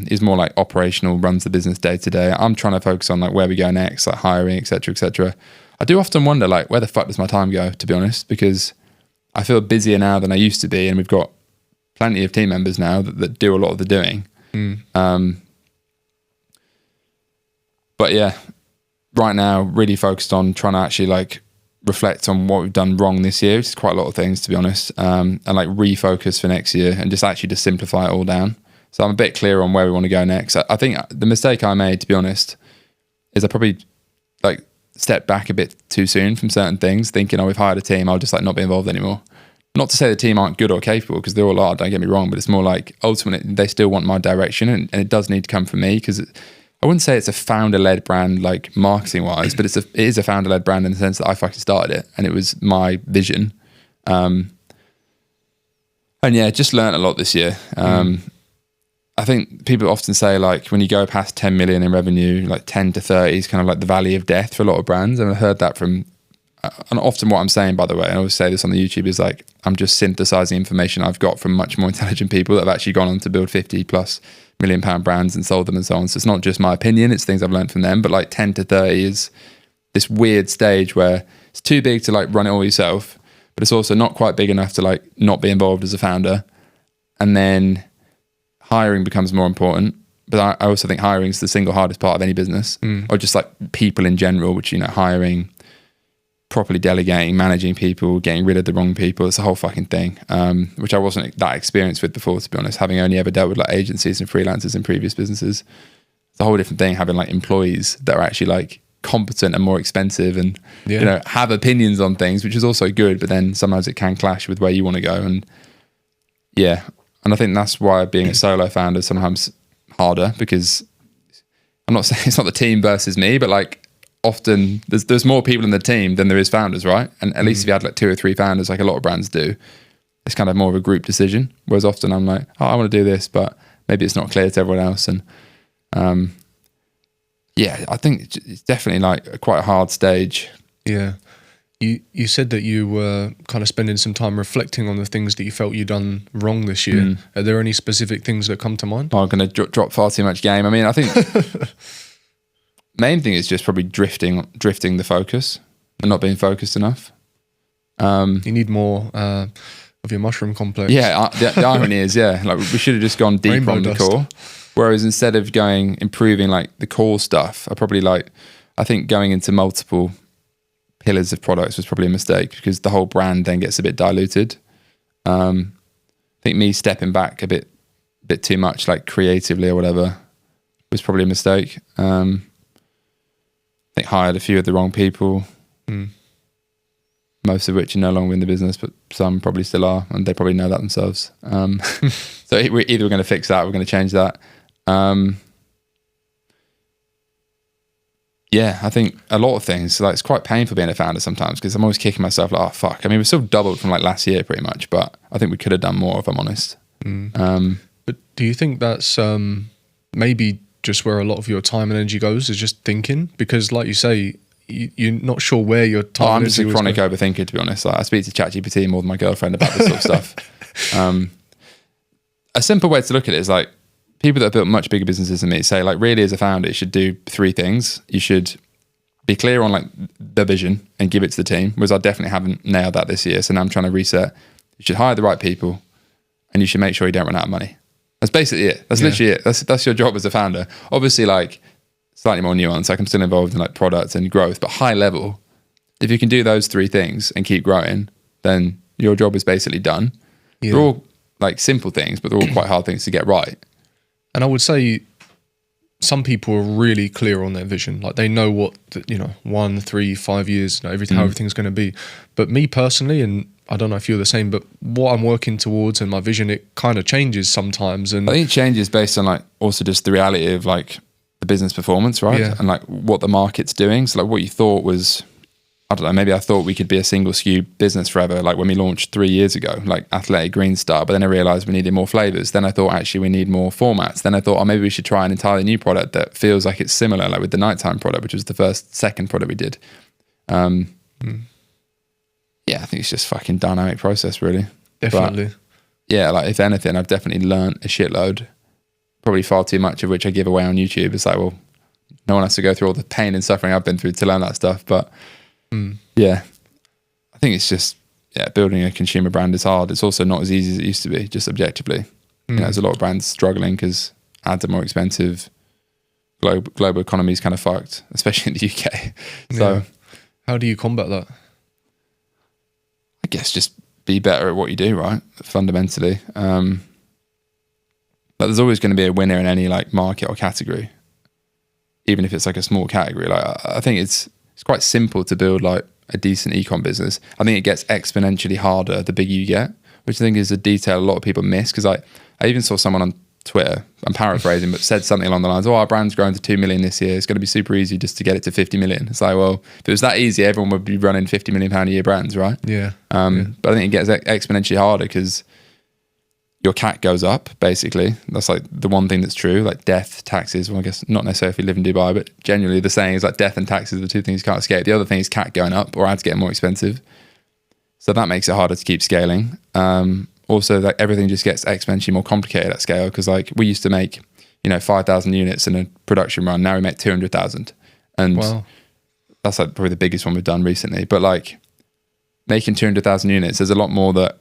He's more like operational, runs the business day to day. I'm trying to focus on like where we go next, like hiring, etc., etc. I do often wonder like where the fuck does my time go, to be honest, because I feel busier now than I used to be, and we've got plenty of team members now that do a lot of the doing. But yeah, right now, really focused on trying to actually like reflect on what we've done wrong this year, which is quite a lot of things, to be honest, and like refocus for next year and just actually just simplify it all down. So I'm a bit clearer on where we want to go next. I think the mistake I made, to be honest, is I probably like stepped back a bit too soon from certain things, thinking, oh, we've hired a team, I'll just like not be involved anymore. not to say the team aren't good or capable, because they all are, don't get me wrong, but it's more like ultimately they still want my direction, and it does need to come from me, because I wouldn't say it's a founder-led brand like marketing-wise, but it is a founder-led brand in the sense that I fucking started it and it was my vision. And yeah, just learned a lot this year. I think people often say like when you go past 10 million in revenue, like 10 to 30 is kind of like the valley of death for a lot of brands. And I've heard that from, and often what I'm saying, by the way, and I always say this on the YouTube, is like, I'm just synthesizing information I've got from much more intelligent people that have actually gone on to build 50 plus £1 million brands and sold them and so on. So it's not just my opinion, it's things I've learned from them. But like 10 to 30 is this weird stage where it's too big to like run it all yourself, but it's also not quite big enough to like not be involved as a founder. And then hiring becomes more important. But I also think hiring is the single hardest part of any business, or just like people in general, which, you know, hiring, properly delegating, managing people, getting rid of the wrong people. It's a whole fucking thing, which I wasn't that experienced with before, to be honest, having only ever dealt with like agencies and freelancers in previous businesses. It's a whole different thing having like employees that are actually like competent and more expensive and, you know, have opinions on things, which is also good, but then sometimes it can clash with where you want to go. And yeah, and I think that's why being a solo founder is sometimes harder, because I'm not saying it's not the team versus me, but like often there's more people in the team than there is founders, right? And at least if you had like 2 or 3 founders, like a lot of brands do, it's kind of more of a group decision. Whereas often I'm like, oh, I want to do this, but maybe it's not clear to everyone else. And yeah, I think it's definitely like quite a hard stage. Yeah. You said that you were kind of spending some time reflecting on the things that you felt you'd done wrong this year. Are there any specific things that come to mind? I'm going to drop far too much game. I mean, I think main thing is just probably drifting the focus and not being focused enough. You need more of your mushroom complex. Yeah, the irony is, yeah, like we should have just gone deeper Rainbow on the dust. core. Whereas instead of improving like the core stuff, I think going into multiple pillars of products was probably a mistake, because the whole brand then gets a bit diluted. I think me stepping back a bit too much, like creatively or whatever, was probably a mistake. I think hired a few of the wrong people, most of which are no longer in the business, but some probably still are, and they probably know that themselves. So we're either going to fix that or we're going to change that. Yeah, I think a lot of things, like it's quite painful being a founder sometimes, because I'm always kicking myself like, oh fuck. I mean, we've still doubled from like last year pretty much, but I think we could have done more, if I'm honest. But do you think that's maybe just where a lot of your time and energy goes, is just thinking? Because like you say, you're not sure where your time I'm and just a energy chronic was overthinker, to be honest. Like, I speak to ChatGPT more than my girlfriend about this sort of stuff. A simple way to look at it is like, people that have built much bigger businesses than me say, like, really as a founder, you should do 3 things. You should be clear on like the vision and give it to the team, whereas I definitely haven't nailed that this year. So now I'm trying to reset. You should hire the right people, and you should make sure you don't run out of money. That's basically it. That's literally it. That's your job as a founder. Obviously, like slightly more nuanced. Like I'm still involved in like product and growth, but high level, if you can do those 3 things and keep growing, then your job is basically done. They're all like simple things, but they're all quite hard things to get right. And I would say some people are really clear on their vision. Like they know what, 1, 3, 5 years, how everything's going to be. But me personally, and I don't know if you're the same, but what I'm working towards and my vision, it kind of changes sometimes. And I think it changes based on like also just the reality of like the business performance, right? Yeah. And like what the market's doing. So like what you thought was, I don't know, maybe I thought we could be a single SKU business forever, like when we launched 3 years ago, like Athletic Green Star, but then I realized we needed more flavors. Then I thought actually we need more formats. Then I thought, oh, maybe we should try an entirely new product that feels like it's similar, like with the nighttime product, which was the second product we did. Yeah, I think it's just fucking dynamic process, really. Definitely. But yeah, like if anything, I've definitely learned a shitload, probably far too much of which I give away on YouTube. It's like, well, no one has to go through all the pain and suffering I've been through to learn that stuff. But yeah, I think it's just, building a consumer brand is hard. It's also not as easy as it used to be, just objectively. There's a lot of brands struggling because ads are more expensive. Global economy is kind of fucked, especially in the UK. So how do you combat that? I guess just be better at what you do, right? Fundamentally. But there's always going to be a winner in any like market or category, even if it's like a small category. Like I think it's quite simple to build like a decent ecom business, I think it gets exponentially harder the bigger you get, which I think is a detail a lot of people miss. Because I even saw someone on Twitter, I'm paraphrasing, but said something along the lines, our brand's growing to 2 million this year. It's going to be super easy just to get it to 50 million. It's like, well, if it was that easy, everyone would be running 50 million pound a year brands, right? Yeah. But I think it gets exponentially harder because your CAC goes up, basically. That's like the one thing that's true, like death, taxes. Well, I guess not necessarily if you live in Dubai, but generally the saying is like death and taxes are the two things you can't escape. The other thing is CAC going up or ads getting more expensive. So that makes it harder to keep scaling. Also, like everything just gets exponentially more complicated at scale because like we used to make, 5,000 units in a production run. Now we make 200,000. And wow. That's like probably the biggest one we've done recently. But like making 200,000 units, there's a lot more that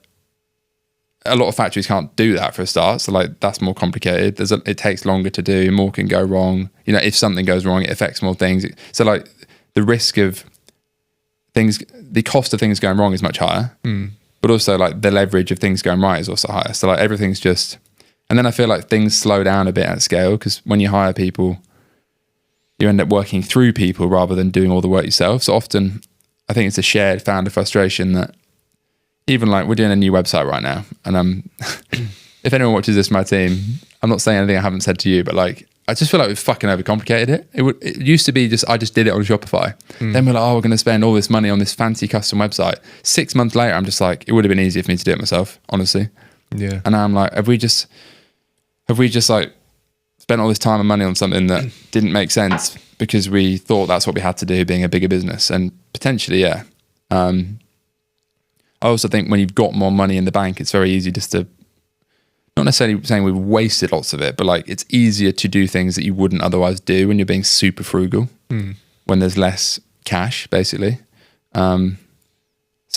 a lot of factories can't do that for a start. So like that's more complicated. It takes longer to do, more can go wrong. If something goes wrong, it affects more things. So like the risk of things, the cost of things going wrong is much higher. But also like the leverage of things going right is also higher. So like everything's just, and then I feel like things slow down a bit at scale because when you hire people, you end up working through people rather than doing all the work yourself. So often I think it's a shared founder frustration that even like we're doing a new website right now. And if anyone watches this from my team, I'm not saying anything I haven't said to you, but like, I just feel like we've fucking overcomplicated it. It used to be I just did it on Shopify. Then we're like, we're going to spend all this money on this fancy custom website. 6 months later, I'm just like, it would have been easier for me to do it myself, honestly. Yeah. And now I'm like, have we just like spent all this time and money on something that didn't make sense because we thought that's what we had to do being a bigger business? And potentially, yeah. I also think when you've got more money in the bank, it's very easy just to, not necessarily saying we've wasted lots of it, but like it's easier to do things that you wouldn't otherwise do when you're being super frugal, when there's less cash, basically. So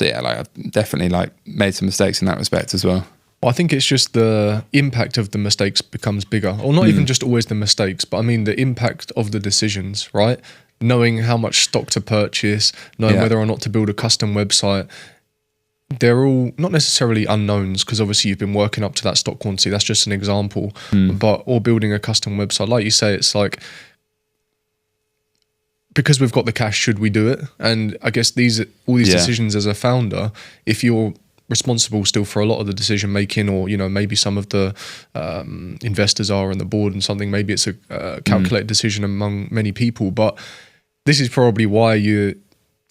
yeah, like I've definitely like made some mistakes in that respect as well. Well, I think it's just the impact of the mistakes becomes bigger, or not even just always the mistakes, but I mean the impact of the decisions, right? Knowing how much stock to purchase, knowing whether or not to build a custom website. They're all not necessarily unknowns because obviously you've been working up to that stock quantity. That's just an example. Or building a custom website. Like you say, it's like, because we've got the cash, should we do it? And I guess all these decisions as a founder, if you're responsible still for a lot of the decision making, or maybe some of the investors are on the board and something, maybe it's a calculated decision among many people. But this is probably why you're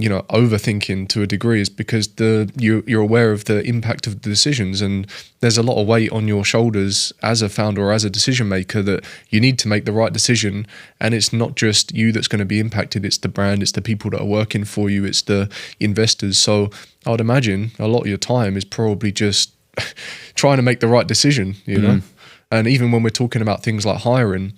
overthinking to a degree, is because you're aware of the impact of the decisions, and there's a lot of weight on your shoulders as a founder or as a decision maker that you need to make the right decision. And it's not just you that's going to be impacted, it's the brand, it's the people that are working for you, it's the investors. So I would imagine a lot of your time is probably just trying to make the right decision, know? And even when we're talking about things like hiring,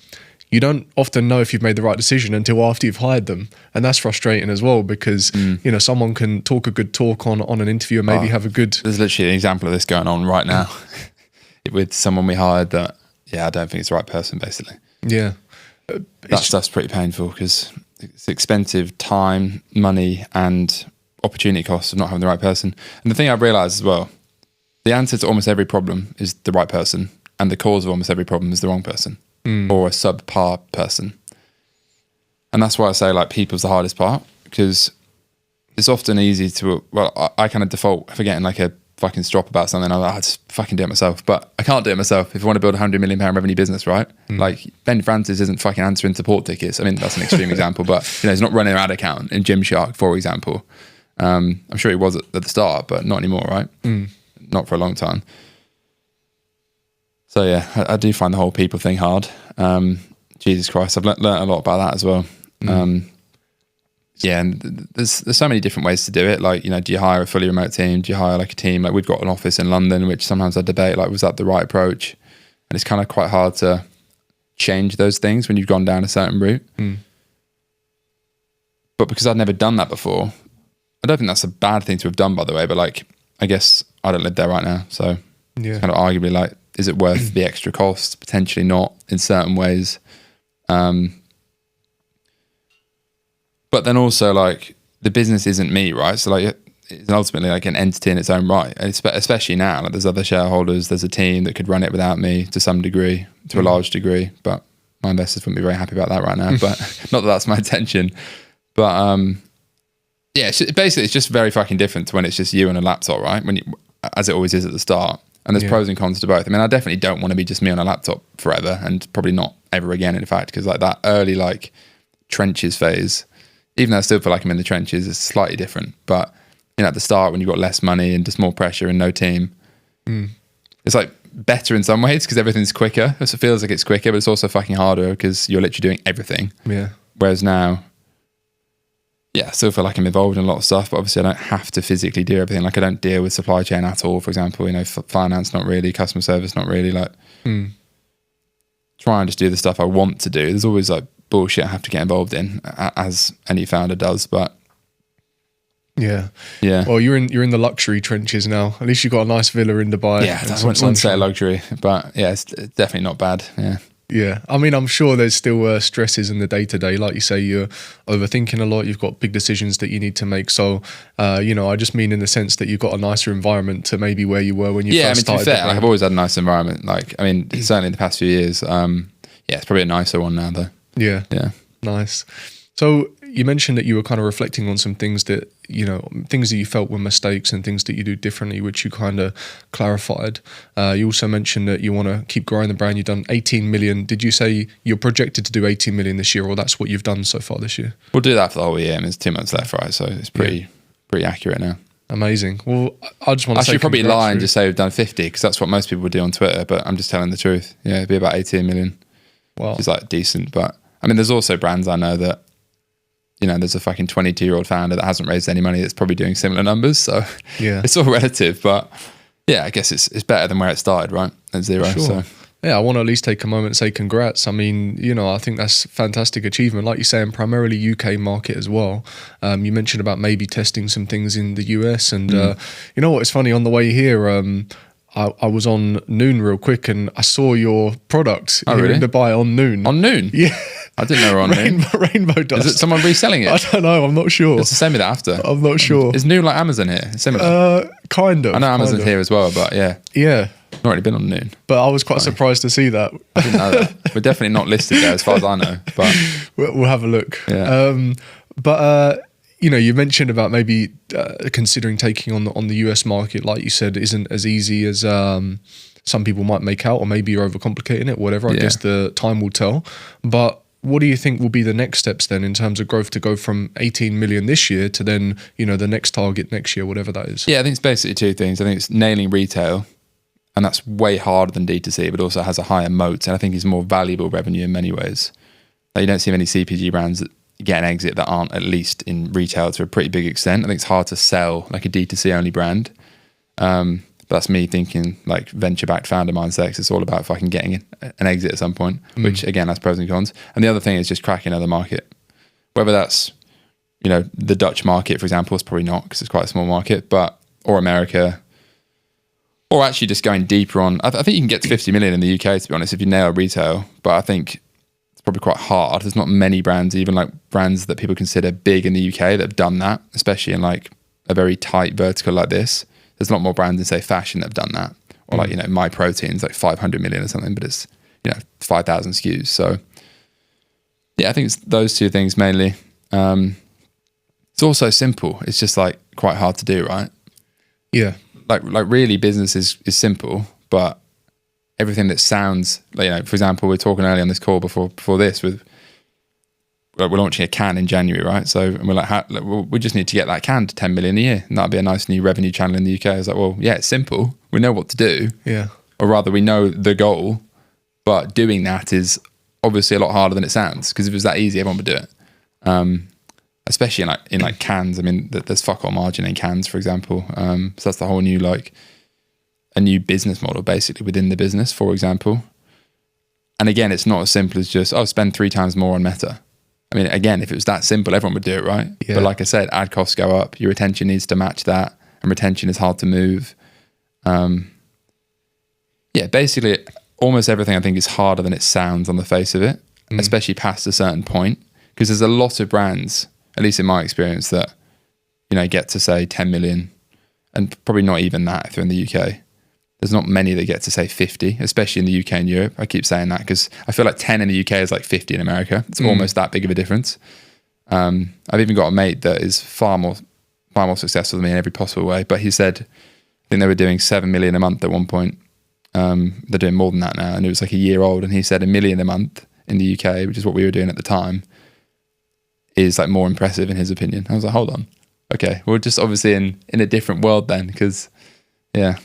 you don't often know if you've made the right decision until after you've hired them. And that's frustrating as well because, someone can talk a good talk on an interview and maybe have a good... There's literally an example of this going on right now with someone we hired that, I don't think it's the right person, basically. Yeah. That stuff's pretty painful because it's expensive time, money, and opportunity costs of not having the right person. And the thing I've realised as well, the answer to almost every problem is the right person, and the cause of almost every problem is the wrong person. Or a subpar person. And that's why I say like people's the hardest part, because it's often easy to, I kind of default forgetting like a fucking strop about something. I'm like, I just fucking do it myself, but I can't do it myself if I want to build £100 million revenue business, right? Like Ben Francis isn't fucking answering support tickets. I mean, that's an extreme example, but he's not running an ad account in Gymshark, for example. I'm sure he was at the start, but not anymore, right? Not for a long time. So yeah, I do find the whole people thing hard. Jesus Christ, I've learned a lot about that as well. And there's so many different ways to do it. Like, do you hire a fully remote team? Do you hire like a team? Like we've got an office in London, which sometimes I debate, like, was that the right approach? And it's kind of quite hard to change those things when you've gone down a certain route. But because I'd never done that before, I don't think that's a bad thing to have done, by the way, but like, I guess I don't live there right now. So it's kind of arguably like, is it worth the extra cost? Potentially not in certain ways. But then also like the business isn't me, right? So like it's ultimately like an entity in its own right. And especially now, like there's other shareholders, there's a team that could run it without me to some degree, to a large degree. But my investors wouldn't be very happy about that right now. But not that that's my intention. But Yeah, basically it's just very fucking different to when it's just you and a laptop, right? As it always is at the start. And there's pros and cons to both. I mean, I definitely don't want to be just me on a laptop forever, and probably not ever again, in fact, because like that early like trenches phase, even though I still feel like I'm in the trenches, it's slightly different. But at the start when you've got less money and just more pressure and no team, it's like better in some ways because everything's quicker. It feels like it's quicker, but it's also fucking harder because you're literally doing everything. Yeah. Whereas now, I still feel like I'm involved in a lot of stuff, but obviously I don't have to physically do everything. Like I don't deal with supply chain at all, for example, finance, not really, customer service, not really. Like try and just do the stuff I want to do. There's always like bullshit I have to get involved in, as any founder does, but yeah. Well, you're in the luxury trenches now. At least you've got a nice villa in Dubai. Yeah, I wouldn't say luxury, but yeah, it's definitely not bad. Yeah. Yeah, I mean, I'm sure there's still stresses in the day-to-day. Like you say, you're overthinking a lot. You've got big decisions that you need to make. So, I just mean in the sense that you've got a nicer environment to maybe where you were when you first started. To be fair, I've always had a nice environment. Like, I mean, certainly in the past few years. It's probably a nicer one now, though. Yeah. Nice. So you mentioned that you were kind of reflecting on some things that, things that you felt were mistakes and things that you do differently, which you kind of clarified. You also mentioned that you want to keep growing the brand. You've done 18 million. Did you say you're projected to do 18 million this year, or that's what you've done so far this year? We'll do that for the whole year. I mean, there's 2 months left, right? So it's pretty accurate now. Amazing. Well, I just want to say, I should probably lie and just say we've done 50 because that's what most people would do on Twitter, but I'm just telling the truth. Yeah, it'd be about 18 million. Wow. Which is like decent. But I mean, there's also brands I know that, there's a fucking 22-year-old founder that hasn't raised any money that's probably doing similar numbers. So it's all relative. But I guess it's better than where it started, right? At zero. Sure. So. Yeah, I want to at least take a moment and say congrats. I mean, I think that's a fantastic achievement. Like you say, and primarily UK market as well. You mentioned about maybe testing some things in the US. And you know what? It's funny, on the way here, I was on Noon real quick and I saw your product in Dubai on Noon. On Noon? Yeah. I didn't know we were on Noon. Rainbow dust. Is it someone reselling it? I don't know. I'm not sure. It's the same with After. I'm not sure. Is Noon like Amazon here? Similar? Kind of. I know Amazon's here as well, but yeah. Yeah. Not really been on Noon. But I was quite surprised to see that. I didn't know that. We're definitely not listed there as far as I know. But we'll have a look. Yeah. You mentioned about maybe considering taking on the US market, like you said, isn't as easy as some people might make out, or maybe you're overcomplicating it, whatever. I guess the time will tell. But what do you think will be the next steps then in terms of growth to go from 18 million this year to then, the next target next year, whatever that is? Yeah, I think it's basically two things. I think it's nailing retail, and that's way harder than D2C, but also has a higher moat, and I think it's more valuable revenue in many ways. Like, you don't see many CPG brands that get an exit that aren't at least in retail to a pretty big extent. I think it's hard to sell like a D2C only brand. But that's me thinking like venture-backed founder mindset. It's all about fucking getting an exit at some point, which again, has pros and cons. And the other thing is just cracking another market. Whether that's, the Dutch market, for example, is probably not because it's quite a small market, or America, or actually just going deeper on. I think you can get to 50 million in the UK, to be honest, if you nail retail. But I think it's probably quite hard. There's not many brands, even like brands that people consider big in the UK, that have done that, especially in like a very tight vertical like this. There's a lot more brands in, say, fashion that have done that. Or like, My Protein's like 500 million or something, but it's, 5,000 SKUs. So yeah, I think it's those two things mainly. It's also simple. It's just like quite hard to do, right? Yeah. Like really business is simple, but everything that sounds like, for example, we're talking earlier on this call before this with, we're launching a can in January, right? So and we're like, we just need to get that can to 10 million a year, and that'd be a nice new revenue channel in the UK. I was like, well, yeah, it's simple. We know what to do. Yeah. Or rather, we know the goal, but doing that is obviously a lot harder than it sounds. Because if it was that easy, everyone would do it. Especially in cans. I mean, there's fuck all margin in cans, for example. So that's the whole new a new business model basically within the business, for example. And again, it's not as simple as just spend 3 times more on Meta. I mean, again, if it was that simple, everyone would do it, right? Yeah. But like I said, ad costs go up, your retention needs to match that, and retention is hard to move. Basically, almost everything I think is harder than it sounds on the face of it, especially past a certain point, because there's a lot of brands, at least in my experience, that, get to say 10 million, and probably not even that if they're in the UK. There's not many that get to say 50, especially in the UK and Europe. I keep saying that because I feel like 10 in the UK is like 50 in America. It's almost that big of a difference. I've even got a mate that is far more successful than me in every possible way. But he said, I think they were doing 7 million a month at one point. They're doing more than that now, and it was like a year old. And he said 1 million a month in the UK, which is what we were doing at the time, is like more impressive in his opinion. I was like, hold on, okay, we're just obviously in a different world then, because yeah.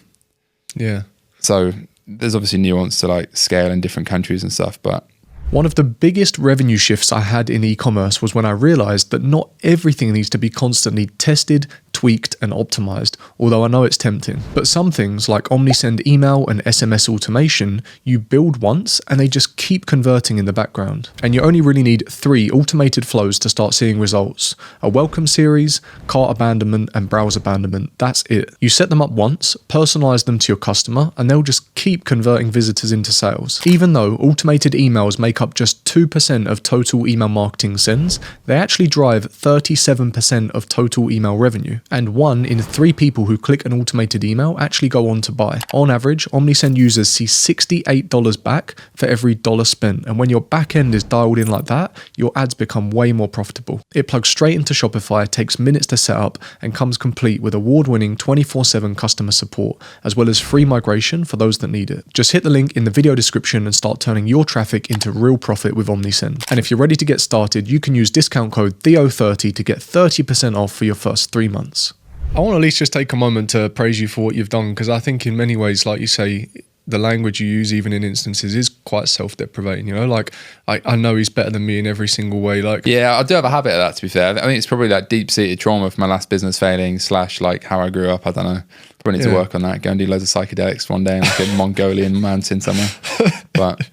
So there's obviously nuance to like scale in different countries and stuff, but. One of the biggest revenue shifts I had in e-commerce was when I realized that not everything needs to be constantly tested, tweaked, and optimized, although I know it's tempting. But some things like OmniSend email and SMS automation, you build once and they just keep converting in the background. And you only really need 3 automated flows to start seeing results: a welcome series, cart abandonment, and browse abandonment. That's it. You set them up once, personalize them to your customer, and they'll just keep converting visitors into sales. Even though automated emails make up just 2% of total email marketing sends, they actually drive 37% of total email revenue. And 1 in 3 people who click an automated email actually go on to buy. On average, OmniSend users see $68 back for every dollar spent. And when your back end is dialed in like that, your ads become way more profitable. It plugs straight into Shopify, takes minutes to set up, and comes complete with award-winning 24/7 customer support, as well as free migration for those that need it. Just hit the link in the video description and start turning your traffic into real profit with OmniSend. And if you're ready to get started, you can use discount code Theo30 to get 30% off for your first 3 months. I want to at least just take a moment to praise you for what you've done, because I think in many ways, like you say, the language you use even in instances is quite self-deprecating, you know, like I know he's better than me in every single way. Like, yeah, I do have a habit of that, to be fair. I think it's probably like deep-seated trauma from my last business failing / like how I grew up. I don't know. Probably need to work on that. Go and do loads of psychedelics one day in like a Mongolian mountain somewhere. But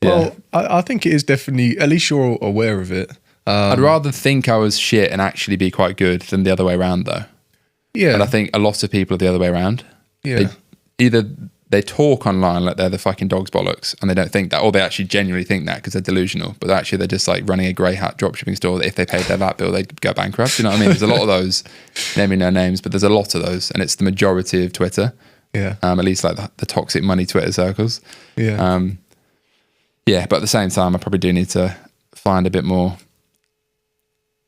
yeah. Well, I think it is definitely, at least you're aware of it. I'd rather think I was shit and actually be quite good than the other way around, though. Yeah. And I think a lot of people are the other way around. Yeah. They talk online like they're the fucking dog's bollocks, and they don't think that, or they actually genuinely think that because they're delusional. But actually, they're just like running a grey hat dropshipping store that if they paid their VAT bill, they'd go bankrupt. You know what I mean? There's a lot of those, naming no names, but there's a lot of those, and it's the majority of Twitter. Yeah. At least like the toxic money Twitter circles. Yeah. Yeah, but at the same time, I probably do need to find a bit more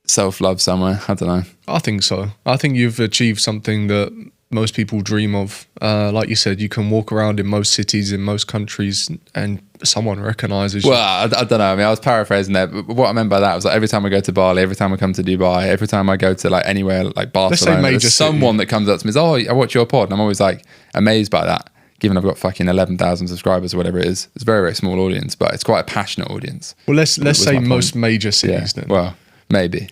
self-love somewhere. I don't know. I think so. I think you've achieved something that most people dream of. Like you said, you can walk around in most cities, in most countries, and someone recognises you. Well, I don't know. I mean, I was paraphrasing there, but what I meant by that was like every time I go to Bali, every time I come to Dubai, every time I go to like anywhere like Barcelona, there's someone that comes up to me and says, "Oh, I watch your pod," and I'm always like amazed by that. Given I've got fucking 11,000 subscribers or whatever it is, it's a very, very small audience, but it's quite a passionate audience. Well, let's say most major cities then. Well, maybe.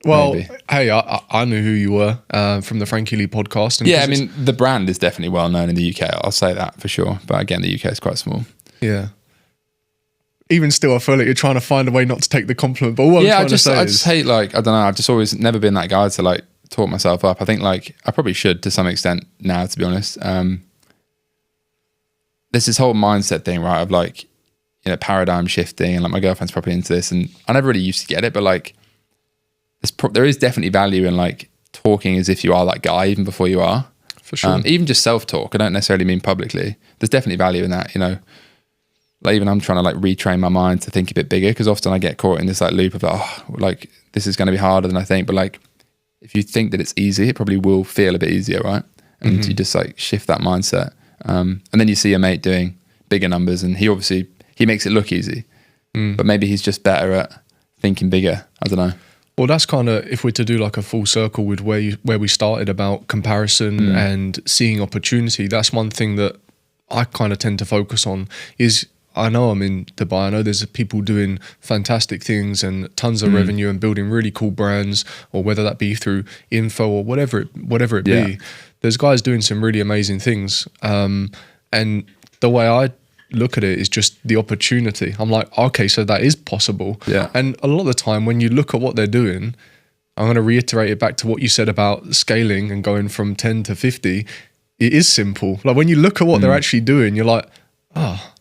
Well, maybe. Hey, I knew who you were from the Frankie Lee podcast. And yeah, I mean, the brand is definitely well known in the UK. I'll say that for sure. But again, the UK is quite small. Yeah. Even still, I feel like you're trying to find a way not to take the compliment. But what I'm trying to say I just hate, like, I don't know, I've just always never been that guy to like talk myself up. I think like I probably should to some extent now, to be honest. There's this whole mindset thing, right, of like, you know, paradigm shifting, and like my girlfriend's probably into this, and I never really used to get it, but like there is definitely value in like talking as if you are that guy even before you are. For sure. Even just self-talk. I don't necessarily mean publicly. There's definitely value in that, you know. Like even I'm trying to like retrain my mind to think a bit bigger, because often I get caught in this like loop of like, oh, like this is going to be harder than I think. But like if you think that it's easy, it probably will feel a bit easier, right? And you just like shift that mindset. And then you see your mate doing bigger numbers, and he makes it look easy, but maybe he's just better at thinking bigger. I don't know. Well, that's kind of, if we're to do like a full circle with where we started about comparison and seeing opportunity, that's one thing that I kind of tend to focus on is, I know I'm in Dubai, I know there's people doing fantastic things and tons of revenue and building really cool brands, or whether that be through info or whatever it be. There's guys doing some really amazing things. And the way I look at it is just the opportunity. I'm like, okay, so that is possible. Yeah. And a lot of the time when you look at what they're doing, I'm going to reiterate it back to what you said about scaling and going from 10 to 50. It is simple. Like when you look at what they're actually doing, you're like, oh,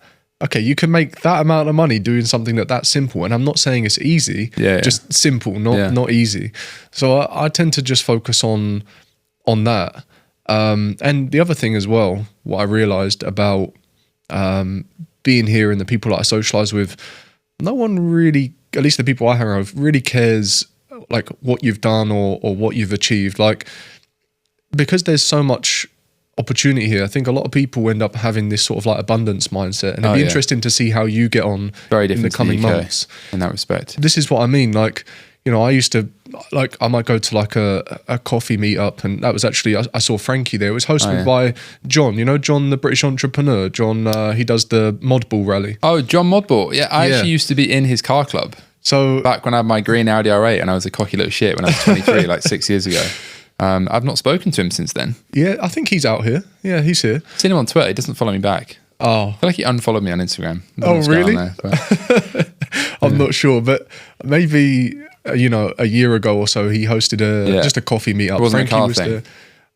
okay, you can make that amount of money doing something that's simple. And I'm not saying it's easy, just simple, not easy. So I tend to just focus on that. And the other thing as well, what I realized about being here and the people that I socialize with, no one really at least the people I hang around with, really cares like what you've done or what you've achieved. Like, because there's so much opportunity here, I think a lot of people end up having this sort of like abundance mindset, and it'd be interesting to see how you get on in the coming months in that respect. This is what I mean. Like, you know, I used to, like, I might go to like a coffee meetup, and that was actually, I saw Frankie there. It was hosted by John, you know, John, the British entrepreneur. John, he does the Modball rally. Oh, John Modball. Yeah, I actually used to be in his car club. So back when I had my green Audi R8 and I was a cocky little shit when I was 23, like 6 years ago. I've not spoken to him since then. Yeah, I think he's out here. Yeah, he's here. I've seen him on Twitter. He doesn't follow me back. Oh. I feel like he unfollowed me on Instagram. Oh, really? I'm not sure, but maybe, you know, a year ago or so, he hosted just a coffee meetup. It wasn't Frankie a car was thing?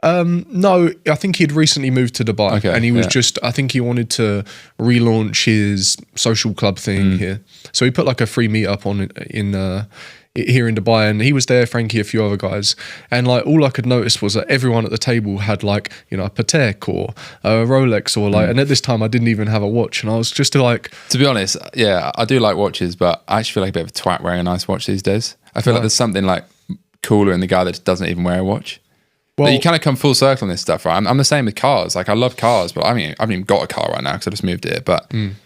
there. No, I think he'd recently moved to Dubai, and he was I think he wanted to relaunch his social club thing here. So he put like a free meetup on here in Dubai, and he was there, Frankie, a few other guys, and like all I could notice was that everyone at the table had like, you know, a Patek or a Rolex or like, and at this time I didn't even have a watch, and I was just like, to be honest, yeah, I do like watches, but I actually feel like a bit of a twat wearing a nice watch these days. I feel like there's something like cooler in the guy that doesn't even wear a watch. Well, but you kind of come full circle on this stuff, right? I'm the same with cars. Like, I love cars, but I mean, I haven't even got a car right now because I just moved here. But I'm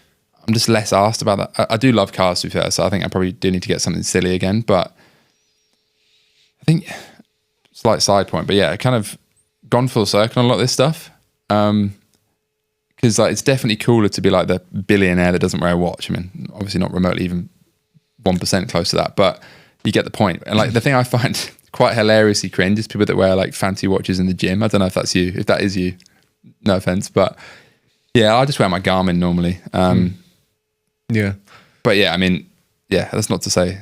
just less asked about that. I do love cars, to be fair, so I think I probably do need to get something silly again. But I think, slight side point, but yeah, kind of gone full circle on a lot of this stuff. Because like, it's definitely cooler to be like the billionaire that doesn't wear a watch. I mean, obviously not remotely even 1% close to that, but you get the point. And like, the thing I find quite hilariously cringe is people that wear like fancy watches in the gym. I don't know if that's you. If that is you, no offense, but yeah, I just wear my Garmin normally. Yeah, but yeah, I mean, yeah, that's not to say,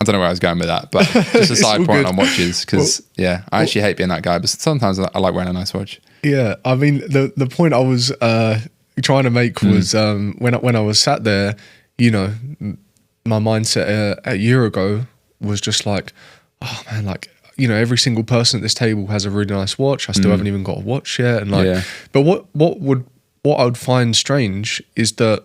I don't know where I was going with that, but just a side point on watches, because I actually hate being that guy, but sometimes I like wearing a nice watch. Yeah, I mean, the point I was trying to make was when I was sat there, you know, my mindset a year ago was just like, oh man, like, you know, every single person at this table has a really nice watch. I still haven't even got a watch yet, and like, but what I would find strange is that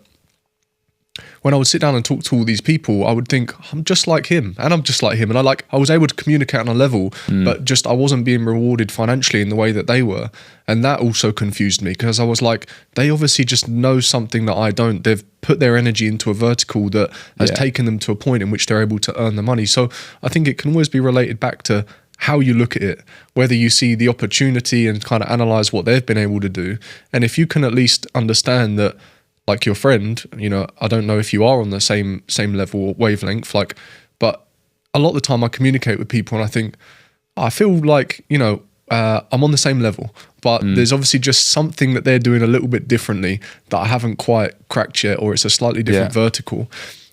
when I would sit down and talk to all these people, I would think, I'm just like him, and I'm just like him, and I was able to communicate on a level, but just I wasn't being rewarded financially in the way that they were, and that also confused me, because I was like, they obviously just know something that I don't. They've put their energy into a vertical that has taken them to a point in which they're able to earn the money. So I think it can always be related back to how you look at it, whether you see the opportunity and kind of analyze what they've been able to do, and if you can at least understand that, like your friend, you know, I don't know if you are on the same level or wavelength, like, but a lot of the time I communicate with people and I think, I feel like, you know, I'm on the same level, but there's obviously just something that they're doing a little bit differently that I haven't quite cracked yet, or it's a slightly different vertical.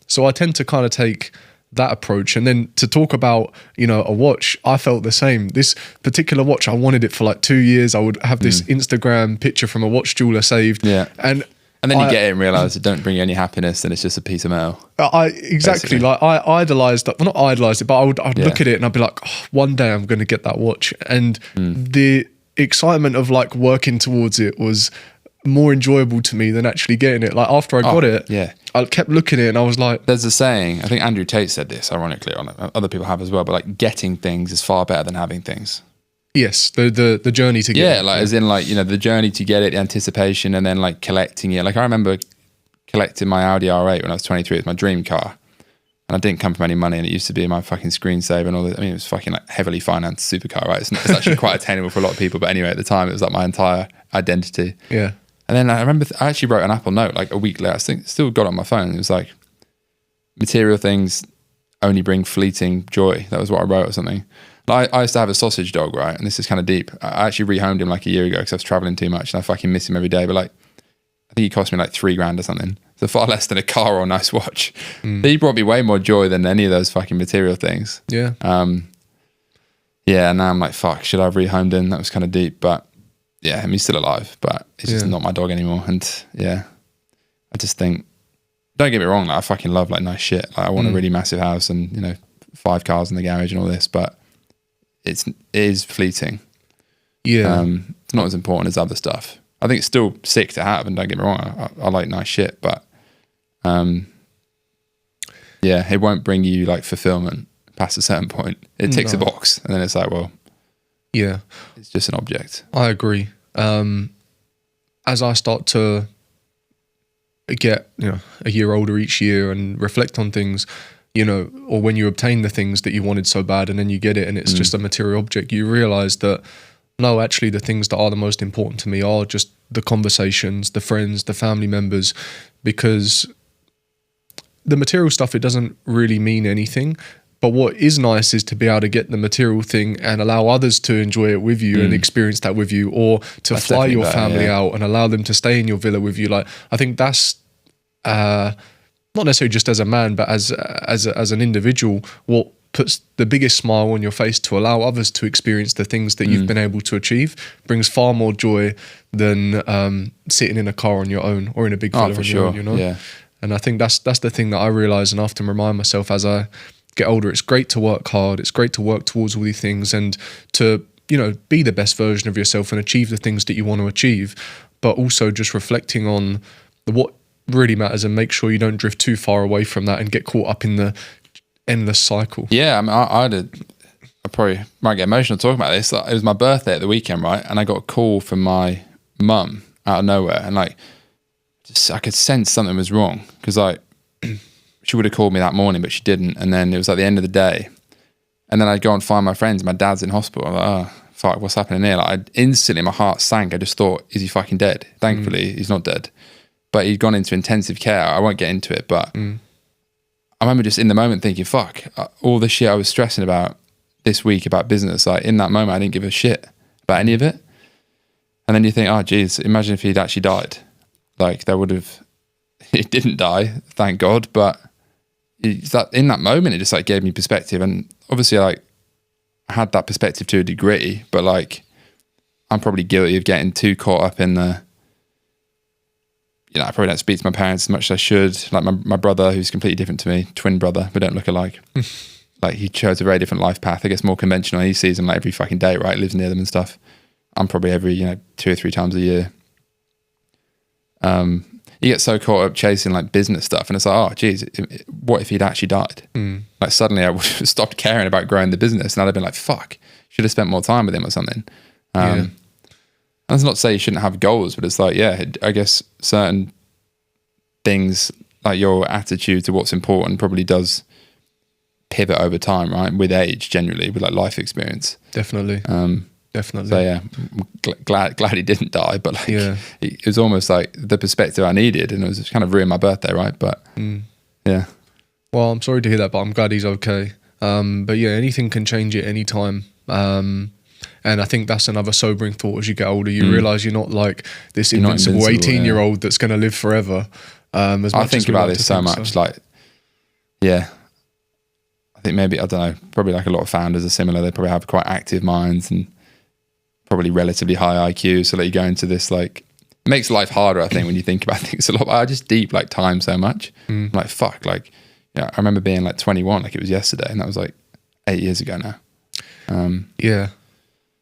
So I tend to kind of take that approach. And then to talk about, you know, a watch, I felt the same. This particular watch, I wanted it for like 2 years. I would have this Instagram picture from a watch jeweler saved. Yeah. And then you get it and realise it don't bring you any happiness, and it's just a piece of metal. Exactly. Basically. Like I idolised that. Well, not idolised it, but I'd look at it and I'd be like, oh, one day I'm going to get that watch. And the excitement of like working towards it was more enjoyable to me than actually getting it. Like after I got it, I kept looking at it and I was like... There's a saying, I think Andrew Tate said this, ironically, other people have as well, but like getting things is far better than having things. Yes, the journey to get it. Like as in like, you know, the journey to get it, the anticipation, and then like collecting it. Like I remember collecting my Audi R8 when I was 23. It was my dream car. And I didn't come from any money, and it used to be my fucking screensaver and all that. I mean, it was fucking like heavily financed supercar, right? It's actually quite attainable for a lot of people. But anyway, at the time, it was like my entire identity. Yeah. And then I remember I actually wrote an Apple note like a week later. I still got it on my phone. It was like, material things only bring fleeting joy. That was what I wrote or something. I used to have a sausage dog, right? And this is kind of deep. I actually rehomed him like a year ago because I was traveling too much and I fucking miss him every day. But like, I think he cost me like $3,000 or something. So far less than a car or a nice watch. But he brought me way more joy than any of those fucking material things. Yeah. Yeah, and now I'm like, fuck, should I have rehomed him? That was kind of deep. But yeah, I mean, he's still alive, but it's just not my dog anymore. And yeah, I just think, don't get me wrong, like, I fucking love like nice shit. Like I want a really massive house and, you know, 5 cars in the garage and all this, but it is fleeting. Yeah. It's not as important as other stuff. I think it's still sick to have, and don't get me wrong, I like nice shit, but Yeah, it won't bring you like fulfillment past a certain point. It ticks a box, and then it's like, well, yeah, it's just an object. I agree. As I start to get, a year older each year and reflect on things, or when you obtain the things that you wanted so bad and then you get it and it's just a material object, you realize that no, actually the things that are the most important to me are just the conversations, the friends, the family members, because the material stuff, it doesn't really mean anything. But what is nice is to be able to get the material thing and allow others to enjoy it with you and experience that with you, or to fly your family out and allow them to stay in your villa with you. Like, I think that's not necessarily just as a man, but as an individual, what puts the biggest smile on your face to allow others to experience the things that you've been able to achieve brings far more joy than sitting in a car on your own or in a big villa on your own, Yeah. And I think that's the thing that I realize and often remind myself as I get older. It's great to work hard. It's great to work towards all these things and to, be the best version of yourself and achieve the things that you want to achieve, but also just reflecting on what really matters and make sure you don't drift too far away from that and get caught up in the endless cycle. Yeah, I mean, I probably might get emotional talking about this. It was my birthday at the weekend, right? And I got a call from my mum out of nowhere, and like, just I could sense something was wrong because like she would have called me that morning, but she didn't. And then it was at the end of the day, and then I'd go and find my friends. My dad's in hospital. I'm like, oh fuck, what's happening here? Like, instantly my heart sank. I just thought, is he fucking dead? Thankfully, he's not dead, but he'd gone into intensive care. I won't get into it, but I remember just in the moment thinking, fuck, all the shit I was stressing about this week about business, like in that moment, I didn't give a shit about any of it. And then you think, oh geez, imagine if he'd actually died. Like that would have, it didn't die, thank God. But in that moment, it just like gave me perspective. And obviously like I had that perspective to a degree, but like I'm probably guilty of getting too caught up in the, I probably don't speak to my parents as much as I should. Like my brother, who's completely different to me, twin brother, we don't look alike. Like he chose a very different life path. I guess more conventional. He sees them like every fucking day, right? Lives near them and stuff. I'm probably every, 2 or 3 times a year. You get so caught up chasing like business stuff, and it's like, oh geez, what if he'd actually died? Like suddenly I would have stopped caring about growing the business, and I'd have been like, fuck, should have spent more time with him or something. That's not to say you shouldn't have goals, but it's like, yeah, I guess certain things like your attitude to what's important probably does pivot over time, right? With age, generally, with like life experience. Definitely. Definitely. So yeah, glad he didn't die, but like it was almost like the perspective I needed, and it was kind of ruined my birthday, right? But yeah. Well, I'm sorry to hear that, but I'm glad he's okay. But yeah, anything can change at any time. And I think that's another sobering thought as you get older. You realise you're not like this invincible 18-year-old that's going to live forever. I think about this so much. Like, yeah, I think maybe, I don't know, probably like a lot of founders are similar. They probably have quite active minds and probably relatively high IQ. So that you go into this, like, it makes life harder, I think, when you think about things a lot. I just deep like time so much. I'm like, fuck, like, I remember being like 21, like it was yesterday, and that was like 8 years ago now. Yeah.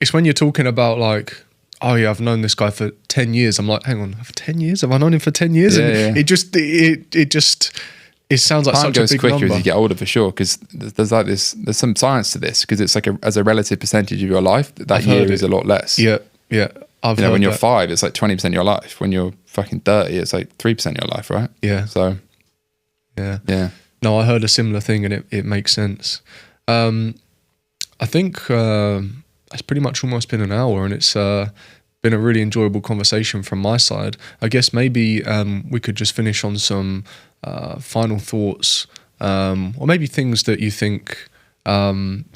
It's when you're talking about like, oh yeah, I've known this guy for 10 years. I'm like, hang on, for 10 years? Have I known him for 10 years? And it sounds like such a big number. Time goes quicker as you get older, for sure, because there's some science to this, because it's like as a relative percentage of your life, that year is a lot less. Yeah. When you're 5, it's like 20% of your life. When you're fucking 30, it's like 3% of your life, right? Yeah. So, yeah. No, I heard a similar thing, and it makes sense. I think it's pretty much almost been an hour, and it's been a really enjoyable conversation from my side. I guess maybe we could just finish on some final thoughts, or maybe things that you think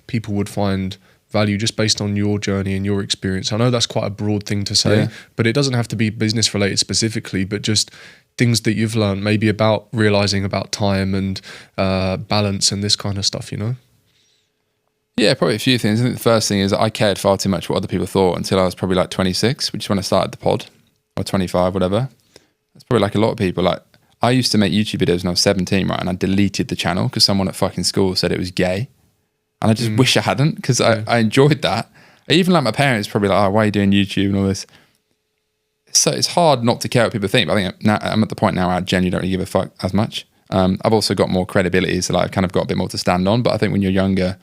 people would find value just based on your journey and your experience. I know that's quite a broad thing to say, but it doesn't have to be business related specifically, but just things that you've learned maybe about realizing about time and balance and this kind of stuff, Yeah, probably a few things. I think the first thing is I cared far too much what other people thought until I was probably like 26, which is when I started the pod, or 25, whatever. That's probably like a lot of people. Like, I used to make YouTube videos when I was 17, right? And I deleted the channel because someone at fucking school said it was gay. And I just wish I hadn't, because I enjoyed that. Even like my parents probably like, oh, why are you doing YouTube and all this? So it's hard not to care what people think. But I think now, I'm at the point now where I genuinely don't really give a fuck as much. I've also got more credibility, so like I've kind of got a bit more to stand on. But I think when you're younger,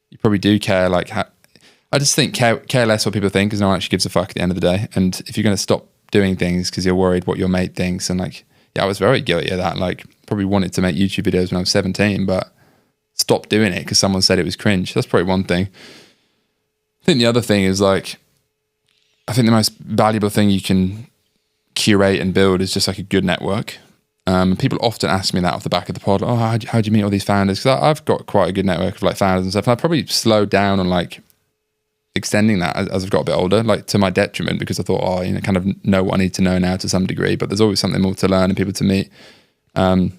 you probably do care. Like, I just think care less what people think, because no one actually gives a fuck at the end of the day. And if you're going to stop doing things because you're worried what your mate thinks, and like, yeah, I was very guilty of that. Like, probably wanted to make YouTube videos when I was 17, but stopped doing it because someone said it was cringe. That's probably one thing. I think the other thing is like, I think the most valuable thing you can curate and build is just like a good network. People often ask me that off the back of the pod. Oh, how do you meet all these founders? Because I've got quite a good network of like founders and stuff. And I probably slowed down on like extending that as I've got a bit older, like to my detriment, because I thought, oh, you know, kind of know what I need to know now to some degree. But there's always something more to learn and people to meet. So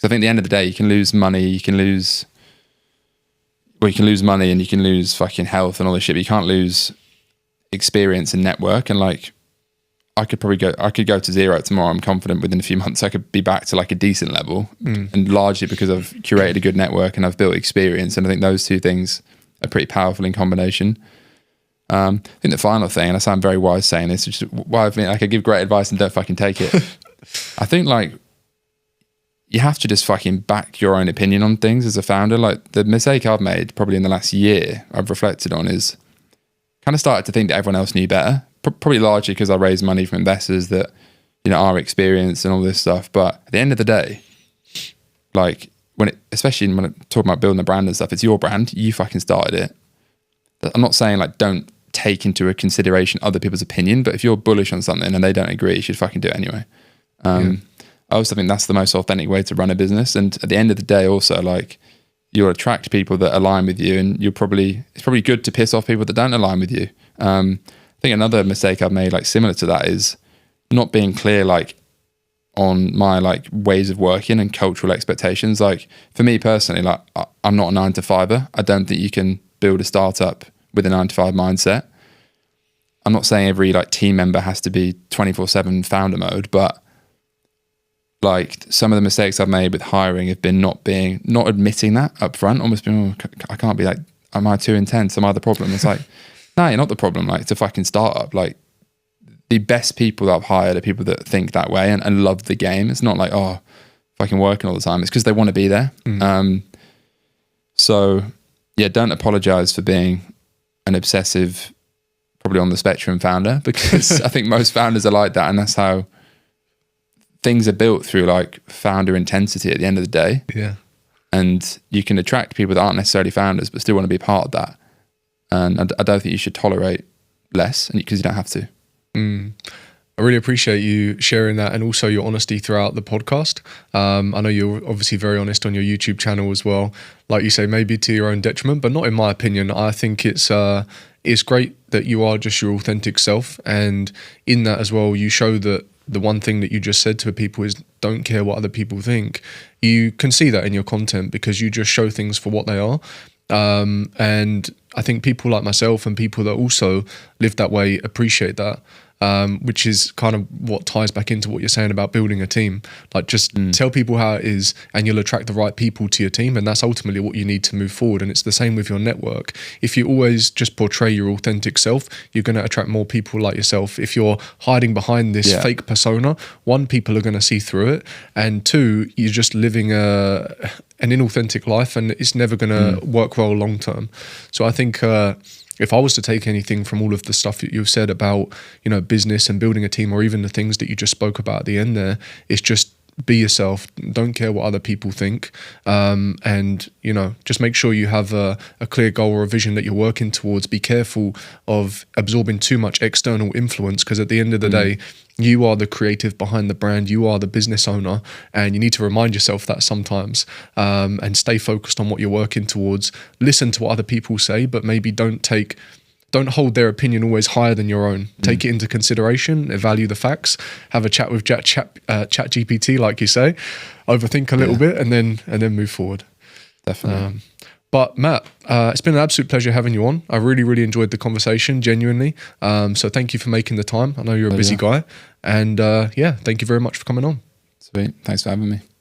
I think at the end of the day, you can lose money, you can lose money, and you can lose fucking health and all this shit. But you can't lose experience and network. And like, I could go to zero tomorrow. I'm confident within a few months I could be back to like a decent level, and largely because I've curated a good network and I've built experience. And I think those two things are pretty powerful in combination. I think the final thing, and I sound very wise saying this, which is why I think I could give great advice and don't fucking take it. I think like you have to just fucking back your own opinion on things as a founder. Like the mistake I've made probably in the last year I've reflected on is kind of started to think that everyone else knew better. Probably largely because I raised money from investors that, you know, are experienced and all this stuff. But at the end of the day, like especially when I'm talking about building a brand and stuff, it's your brand. You fucking started it. I'm not saying like don't take into a consideration other people's opinion, but if you're bullish on something and they don't agree, you should fucking do it anyway. I also think that's the most authentic way to run a business. And at the end of the day, also like you'll attract people that align with you, and it's probably good to piss off people that don't align with you. I think another mistake I've made, like similar to that, is not being clear, like on my like ways of working and cultural expectations. Like for me personally, like I'm not a 9-to-5er. I don't think you can build a startup with a 9-to-5 mindset. I'm not saying every like team member has to be 24/7 founder mode, but like some of the mistakes I've made with hiring have been not admitting that up front, almost being, oh, I can't be like, am I too intense? Am I the problem? It's like, no, you're not the problem. Like, it's a fucking startup. Like, the best people that I've hired are people that think that way and love the game. It's not like, oh, fucking working all the time. It's because they want to be there. So, yeah, don't apologize for being an obsessive, probably on the spectrum founder, because I think most founders are like that, and that's how things are built, through like founder intensity at the end of the day. Yeah. And you can attract people that aren't necessarily founders but still want to be part of that. And I don't think you should tolerate less, because you don't have to. I really appreciate you sharing that, and also your honesty throughout the podcast. I know you're obviously very honest on your YouTube channel as well. Like you say, maybe to your own detriment, but not in my opinion. I think it's great that you are just your authentic self, and in that as well, you show that the one thing that you just said to people is don't care what other people think. You can see that in your content because you just show things for what they are. And I think people like myself and people that also live that way appreciate that, which is kind of what ties back into what you're saying about building a team. Like just tell people how it is, and you'll attract the right people to your team, and that's ultimately what you need to move forward. And it's the same with your network. If you always just portray your authentic self, you're going to attract more people like yourself. If you're hiding behind this fake persona, one, people are going to see through it, and two, you're just living an inauthentic life, and it's never going to work well long term. So I think if I was to take anything from all of the stuff that you've said about, you know, business and building a team, or even the things that you just spoke about at the end there, it's just be yourself. Don't care what other people think. And, you know, just make sure you have a clear goal or a vision that you're working towards. Be careful of absorbing too much external influence, because at the end of the day, you are the creative behind the brand. You are the business owner, and you need to remind yourself that sometimes, and stay focused on what you're working towards. Listen to what other people say, but maybe don't hold their opinion always higher than your own. Take it into consideration, value the facts, have a chat with chat GPT, like you say, overthink a little bit, and then move forward. Definitely. But Matt, it's been an absolute pleasure having you on. I really, really enjoyed the conversation, genuinely. So thank you for making the time. I know you're a busy guy. And thank you very much for coming on. Sweet. Thanks for having me.